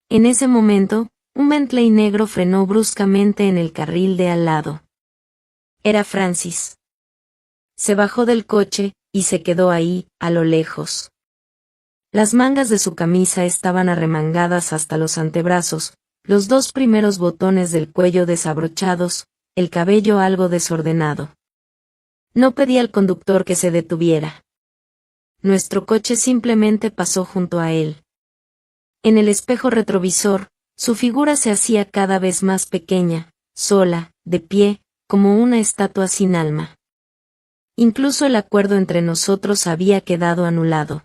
En ese momento, un Bentley negro frenó bruscamente en el carril de al lado. Era Francis. Se bajó del coche, y se quedó ahí, a lo lejos. Las mangas de su camisa estaban arremangadas hasta los antebrazos, los dos primeros botones del cuello desabrochados, el cabello algo desordenado. No pedí al conductor que se detuviera. Nuestro coche simplemente pasó junto a él. En el espejo retrovisor, su figura se hacía cada vez más pequeña, sola, de pie, como una estatua sin alma. Incluso el acuerdo entre nosotros había quedado anulado.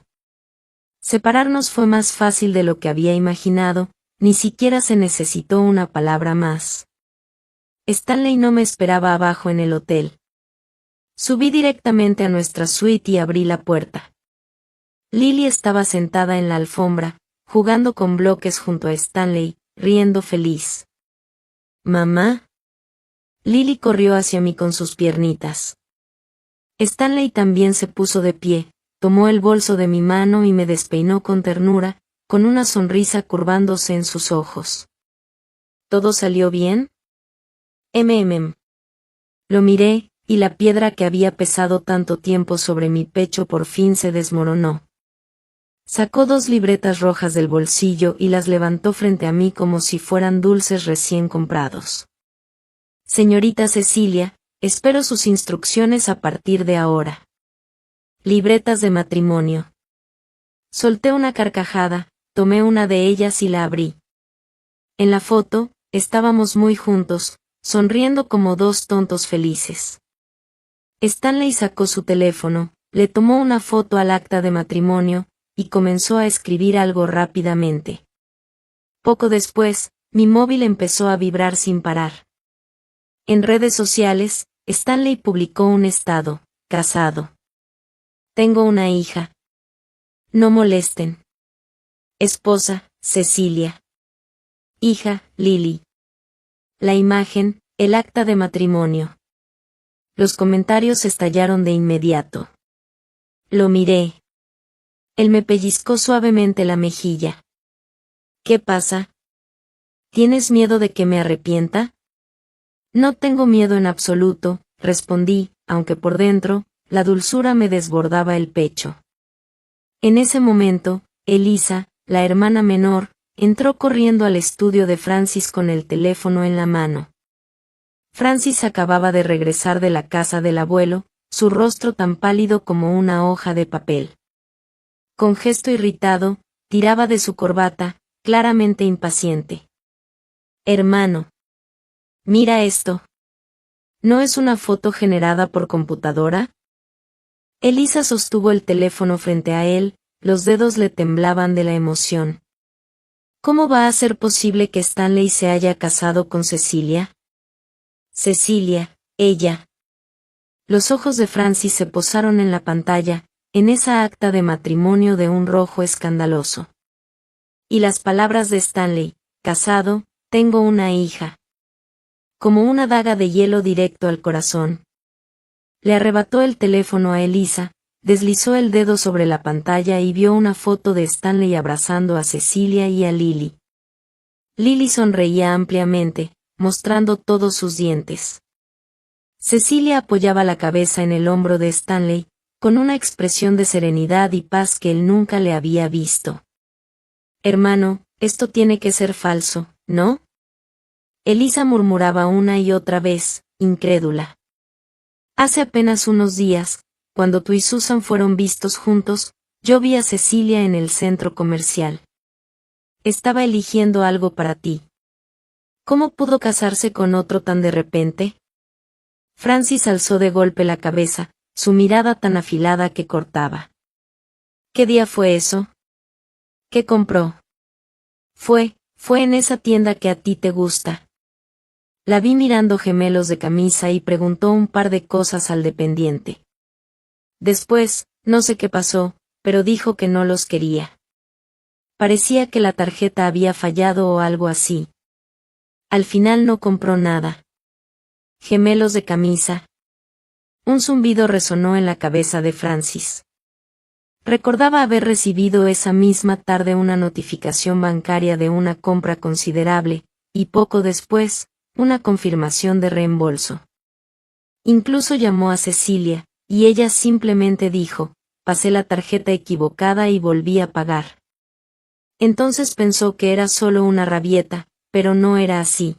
Separarnos fue más fácil de lo que había imaginado, ni siquiera se necesitó una palabra más. Stanley no me esperaba abajo en el hotel. Subí directamente a nuestra suite y abrí la puerta. Lily estaba sentada en la alfombra, jugando con bloques junto a Stanley, riendo feliz. «¿Mamá?» Lily corrió hacia mí con sus piernitas. Stanley también se puso de pie, tomó el bolso de mi mano y me despeinó con ternura, con una sonrisa curvándose en sus ojos. ¿Todo salió bien? Lo miré, y la piedra que había pesado tanto tiempo sobre mi pecho por fin se desmoronó. Sacó 2 libretas rojas del bolsillo y las levantó frente a mí como si fueran dulces recién comprados. Señorita Cecilia, espero sus instrucciones a partir de ahora. Libretas de matrimonio. Solté una carcajada, tomé una de ellas y la abrí. En la foto, estábamos muy juntos, sonriendo como 2 tontos felices. Stanley sacó su teléfono, le tomó una foto al acta de matrimonio, y comenzó a escribir algo rápidamente. Poco después, mi móvil empezó a vibrar sin parar. En redes sociales, Stanley publicó un estado: casado. Tengo una hija. No molesten. Esposa, Cecilia. Hija, Lily. La imagen, el acta de matrimonio. Los comentarios estallaron de inmediato. Lo miré. Él me pellizcó suavemente la mejilla. ¿Qué pasa? ¿Tienes miedo de que me arrepienta? No tengo miedo en absoluto, respondí, aunque por dentro, la dulzura me desbordaba el pecho. En ese momento, Elisa, la hermana menor, entró corriendo al estudio de Francis con el teléfono en la mano. Francis acababa de regresar de la casa del abuelo, su rostro tan pálido como una hoja de papel. Con gesto irritado, tiraba de su corbata, claramente impaciente. Hermano. Mira esto. ¿No es una foto generada por computadora? Elisa sostuvo el teléfono frente a él, los dedos le temblaban de la emoción. ¿Cómo va a ser posible que Stanley se haya casado con Cecilia? Cecilia, ella. Los ojos de Francis se posaron en la pantalla, en esa acta de matrimonio de un rojo escandaloso. Y las palabras de Stanley: casado, tengo una hija. Como una daga de hielo directo al corazón. Le arrebató el teléfono a Elisa, deslizó el dedo sobre la pantalla y vio una foto de Stanley abrazando a Cecilia y a Lily. Lily sonreía ampliamente, mostrando todos sus dientes. Cecilia apoyaba la cabeza en el hombro de Stanley, con una expresión de serenidad y paz que él nunca le había visto. Hermano, esto tiene que ser falso, ¿no? Elisa murmuraba una y otra vez, incrédula. Hace apenas unos días, cuando tú y Susan fueron vistos juntos, yo vi a Cecilia en el centro comercial. Estaba eligiendo algo para ti. ¿Cómo pudo casarse con otro tan de repente? Francis alzó de golpe la cabeza, su mirada tan afilada que cortaba. ¿Qué día fue eso? ¿Qué compró? Fue en esa tienda que a ti te gusta. La vi mirando gemelos de camisa y preguntó un par de cosas al dependiente. Después, no sé qué pasó, pero dijo que no los quería. Parecía que la tarjeta había fallado o algo así. Al final no compró nada. Gemelos de camisa. Un zumbido resonó en la cabeza de Francis. Recordaba haber recibido esa misma tarde una notificación bancaria de una compra considerable, y poco después, una confirmación de reembolso. Incluso llamó a Cecilia, y ella simplemente dijo: pasé la tarjeta equivocada y volví a pagar. Entonces pensó que era solo una rabieta, pero no era así.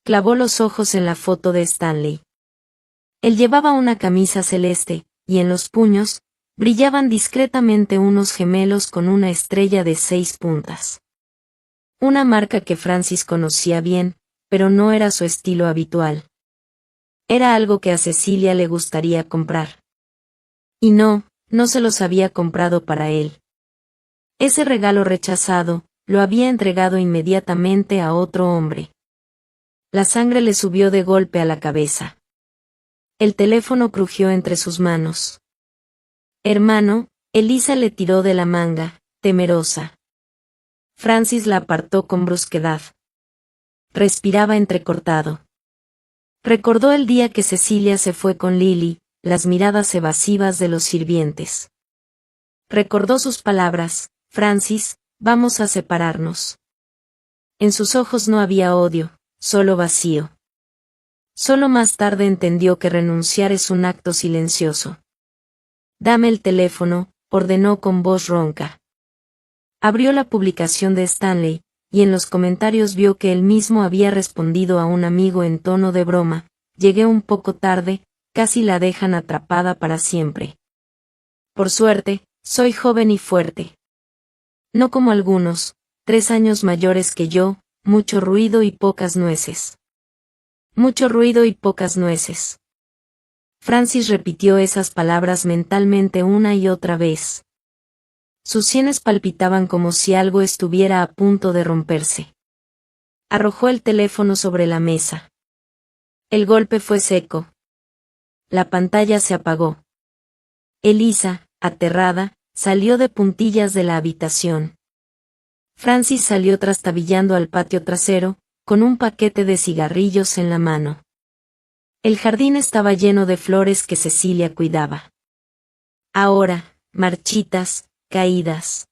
Clavó los ojos en la foto de Stanley. Él llevaba una camisa celeste, y en los puños, brillaban discretamente unos gemelos con una estrella de 6 puntas. Una marca que Francis conocía bien, pero no era su estilo habitual. Era algo que a Cecilia le gustaría comprar. Y no se los había comprado para él. Ese regalo rechazado, lo había entregado inmediatamente a otro hombre. La sangre le subió de golpe a la cabeza. El teléfono crujió entre sus manos. Hermano, Elisa le tiró de la manga, temerosa. Francis la apartó con brusquedad. Respiraba entrecortado. Recordó el día que Cecilia se fue con Lily, las miradas evasivas de los sirvientes. Recordó sus palabras: Francis, vamos a separarnos. En sus ojos no había odio, solo vacío. Solo más tarde entendió que renunciar es un acto silencioso. Dame el teléfono, ordenó con voz ronca. Abrió la publicación de Stanley, y en los comentarios vio que él mismo había respondido a un amigo en tono de broma: llegué un poco tarde, casi la dejan atrapada para siempre. Por suerte, soy joven y fuerte. No como algunos, 3 años mayores que yo, mucho ruido y pocas nueces. Mucho ruido y pocas nueces. Francis repitió esas palabras mentalmente una y otra vez. Sus sienes palpitaban como si algo estuviera a punto de romperse. Arrojó el teléfono sobre la mesa. El golpe fue seco. La pantalla se apagó. Elisa, aterrada, salió de puntillas de la habitación. Francis salió trastabillando al patio trasero, con un paquete de cigarrillos en la mano. El jardín estaba lleno de flores que Cecilia cuidaba. Ahora, marchitas, caídas.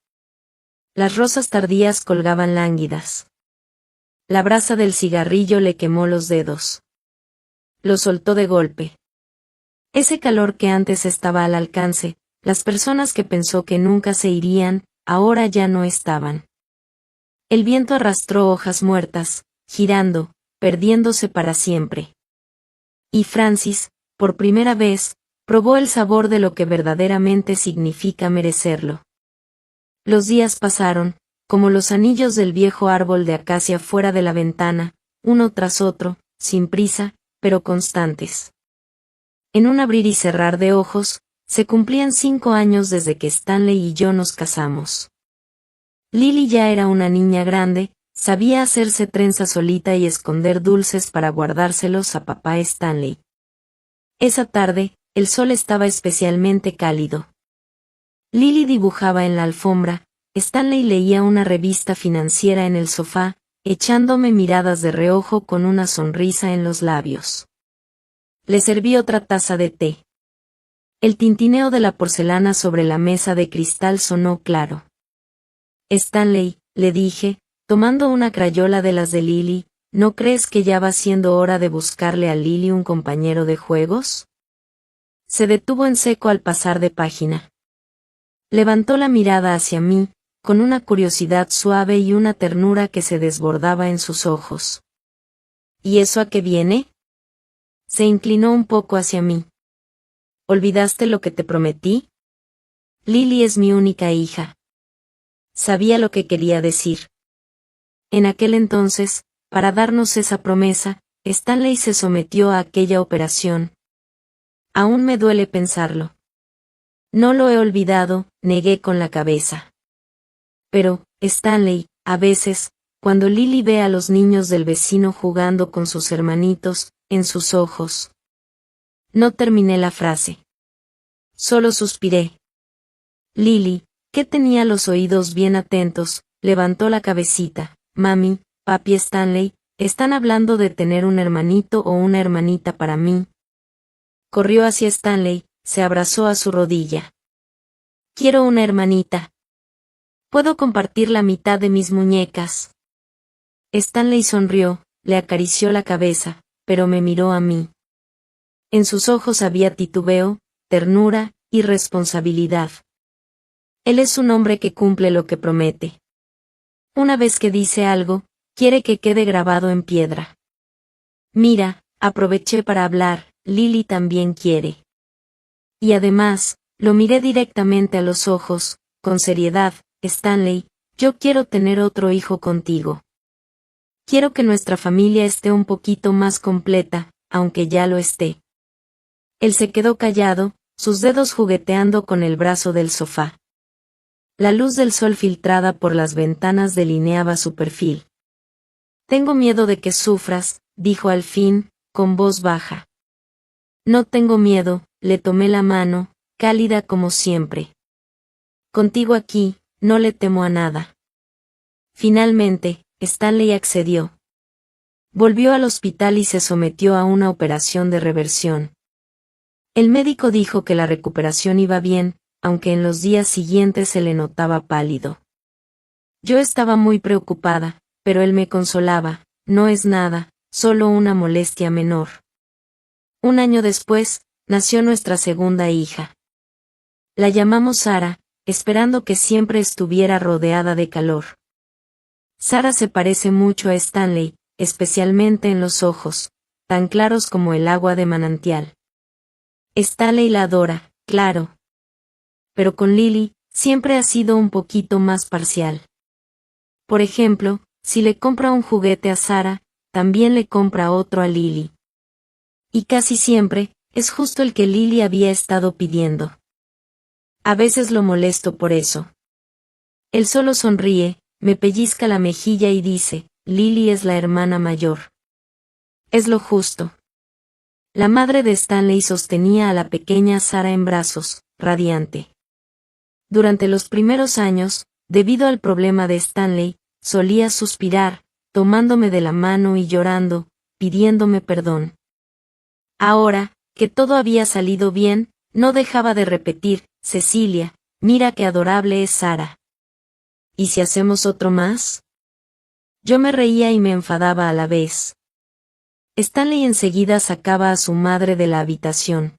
Las rosas tardías colgaban lánguidas. La brasa del cigarrillo le quemó los dedos. Lo soltó de golpe. Ese calor que antes estaba al alcance, las personas que pensó que nunca se irían, ahora ya no estaban. El viento arrastró hojas muertas, girando, perdiéndose para siempre. Y Francis, por primera vez, probó el sabor de lo que verdaderamente significa merecerlo. Los días pasaron, como los anillos del viejo árbol de acacia fuera de la ventana, uno tras otro, sin prisa, pero constantes. En un abrir y cerrar de ojos, se cumplían 5 años desde que Stanley y yo nos casamos. Lily ya era una niña grande, sabía hacerse trenza solita y esconder dulces para guardárselos a papá Stanley. Esa tarde, el sol estaba especialmente cálido. Lily dibujaba en la alfombra, Stanley leía una revista financiera en el sofá, echándome miradas de reojo con una sonrisa en los labios. Le serví otra taza de té. El tintineo de la porcelana sobre la mesa de cristal sonó claro. Stanley, le dije, tomando una crayola de las de Lily, ¿no crees que ya va siendo hora de buscarle a Lily un compañero de juegos? Se detuvo en seco al pasar de página. Levantó la mirada hacia mí, con una curiosidad suave y una ternura que se desbordaba en sus ojos. ¿Y eso a qué viene? Se inclinó un poco hacia mí. ¿Olvidaste lo que te prometí? Lily es mi única hija. Sabía lo que quería decir. En aquel entonces, para darnos esa promesa, Stanley se sometió a aquella operación. Aún me duele pensarlo. No lo he olvidado, negué con la cabeza. Pero, Stanley, a veces, cuando Lily ve a los niños del vecino jugando con sus hermanitos, en sus ojos. No terminé la frase. Solo suspiré. Lily, que tenía los oídos bien atentos, levantó la cabecita. Mami, papi Stanley, están hablando de tener un hermanito o una hermanita para mí. Corrió hacia Stanley, se abrazó a su rodilla. Quiero una hermanita. Puedo compartir la mitad de mis muñecas. Stanley sonrió, le acarició la cabeza, pero me miró a mí. En sus ojos había titubeo, ternura y responsabilidad. Él es un hombre que cumple lo que promete. Una vez que dice algo, quiere que quede grabado en piedra. Mira, aproveché para hablar, Lily también quiere. Y además, lo miré directamente a los ojos, con seriedad, Stanley, yo quiero tener otro hijo contigo. Quiero que nuestra familia esté un poquito más completa, aunque ya lo esté. Él se quedó callado, sus dedos jugueteando con el brazo del sofá. La luz del sol filtrada por las ventanas delineaba su perfil. Tengo miedo de que sufras, dijo al fin, con voz baja. No tengo miedo, le tomé la mano, cálida como siempre. Contigo aquí, no le temo a nada. Finalmente, Stanley accedió. Volvió al hospital y se sometió a una operación de reversión. El médico dijo que la recuperación iba bien, aunque en los días siguientes se le notaba pálido. Yo estaba muy preocupada, pero él me consolaba, no es nada, solo una molestia menor. Un año después, nació nuestra segunda hija. La llamamos Sara, esperando que siempre estuviera rodeada de calor. Sara se parece mucho a Stanley, especialmente en los ojos, tan claros como el agua de manantial. Stanley la adora, claro. Pero con Lily, siempre ha sido un poquito más parcial. Por ejemplo, si le compra un juguete a Sara, también le compra otro a Lily. Y casi siempre, es justo el que Lily había estado pidiendo. A veces lo molesto por eso. Él solo sonríe, me pellizca la mejilla y dice, Lily es la hermana mayor. Es lo justo. La madre de Stanley sostenía a la pequeña Sara en brazos, radiante. Durante los primeros años, debido al problema de Stanley, solía suspirar, tomándome de la mano y llorando, pidiéndome perdón. Ahora, que todo había salido bien, no dejaba de repetir, Cecilia, mira qué adorable es Sara. ¿Y si hacemos otro más? Yo me reía y me enfadaba a la vez. Stanley enseguida sacaba a su madre de la habitación.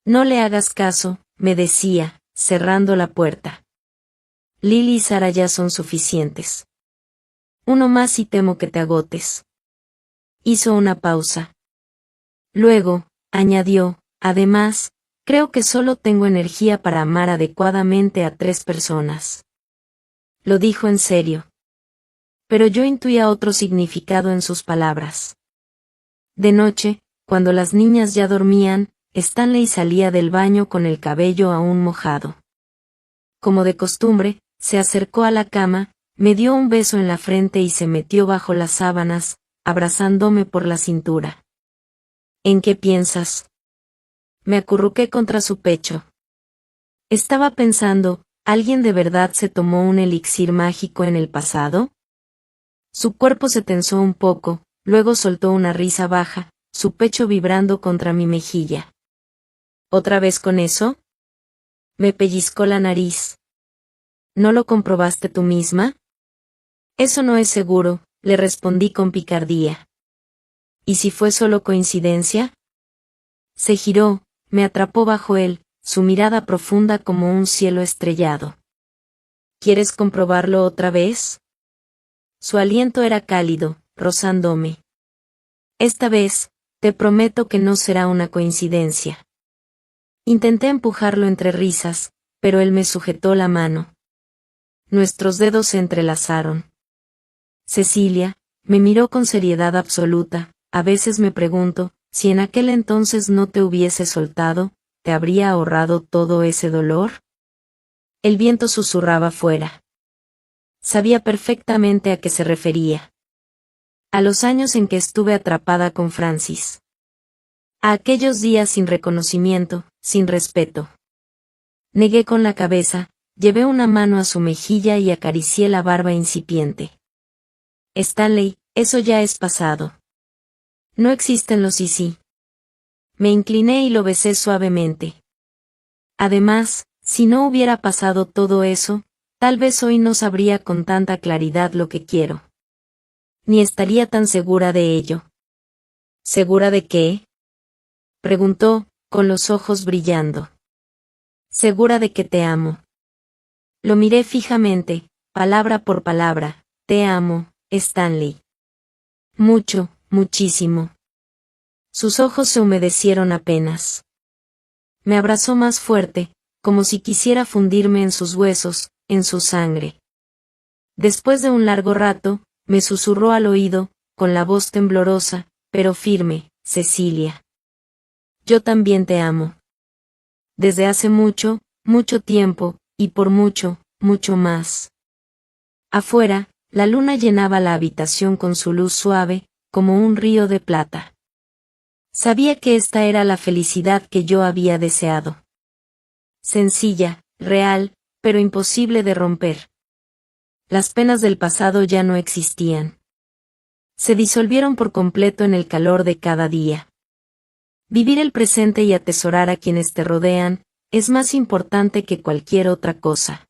No le hagas caso, me decía, cerrando la puerta. Lily y Sara ya son suficientes. Uno más y temo que te agotes. Hizo una pausa. Luego, añadió, además, creo que solo tengo energía para amar adecuadamente a 3 personas. Lo dijo en serio. Pero yo intuía otro significado en sus palabras. De noche, cuando las niñas ya dormían, Stanley salía del baño con el cabello aún mojado. Como de costumbre, se acercó a la cama, me dio un beso en la frente y se metió bajo las sábanas, abrazándome por la cintura. ¿En qué piensas? Me acurruqué contra su pecho. Estaba pensando, ¿alguien de verdad se tomó un elixir mágico en el pasado? Su cuerpo se tensó un poco, luego soltó una risa baja, su pecho vibrando contra mi mejilla. ¿Otra vez con eso? Me pellizcó la nariz. ¿No lo comprobaste tú misma? Eso no es seguro, le respondí con picardía. ¿Y si fue solo coincidencia? Se giró, me atrapó bajo él, su mirada profunda como un cielo estrellado. ¿Quieres comprobarlo otra vez? Su aliento era cálido, rozándome. Esta vez, te prometo que no será una coincidencia. Intenté empujarlo entre risas, pero él me sujetó la mano. Nuestros dedos se entrelazaron. Cecilia, me miró con seriedad absoluta, a veces me pregunto, si en aquel entonces no te hubiese soltado, ¿te habría ahorrado todo ese dolor? El viento susurraba fuera. Sabía perfectamente a qué se refería. A los años en que estuve atrapada con Francis. A aquellos días sin reconocimiento, sin respeto. Negué con la cabeza, llevé una mano a su mejilla y acaricié la barba incipiente. Stanley, eso ya es pasado. No existen los y sí. Me incliné y lo besé suavemente. Además, si no hubiera pasado todo eso, tal vez hoy no sabría con tanta claridad lo que quiero. Ni estaría tan segura de ello. ¿Segura de qué? Preguntó, con los ojos brillando. Segura de que te amo. Lo miré fijamente, palabra por palabra, te amo, Stanley. Mucho, muchísimo. Sus ojos se humedecieron apenas. Me abrazó más fuerte, como si quisiera fundirme en sus huesos, en su sangre. Después de un largo rato, me susurró al oído, con la voz temblorosa, pero firme, Cecilia. Yo también te amo. Desde hace mucho, mucho tiempo, y por mucho, mucho más. Afuera, la luna llenaba la habitación con su luz suave, como un río de plata. Sabía que esta era la felicidad que yo había deseado. Sencilla, real, pero imposible de romper. Las penas del pasado ya no existían. Se disolvieron por completo en el calor de cada día. Vivir el presente y atesorar a quienes te rodean, es más importante que cualquier otra cosa.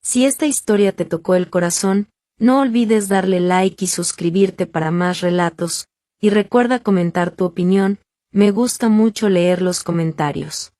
Si esta historia te tocó el corazón, no olvides darle like y suscribirte para más relatos, y recuerda comentar tu opinión, me gusta mucho leer los comentarios.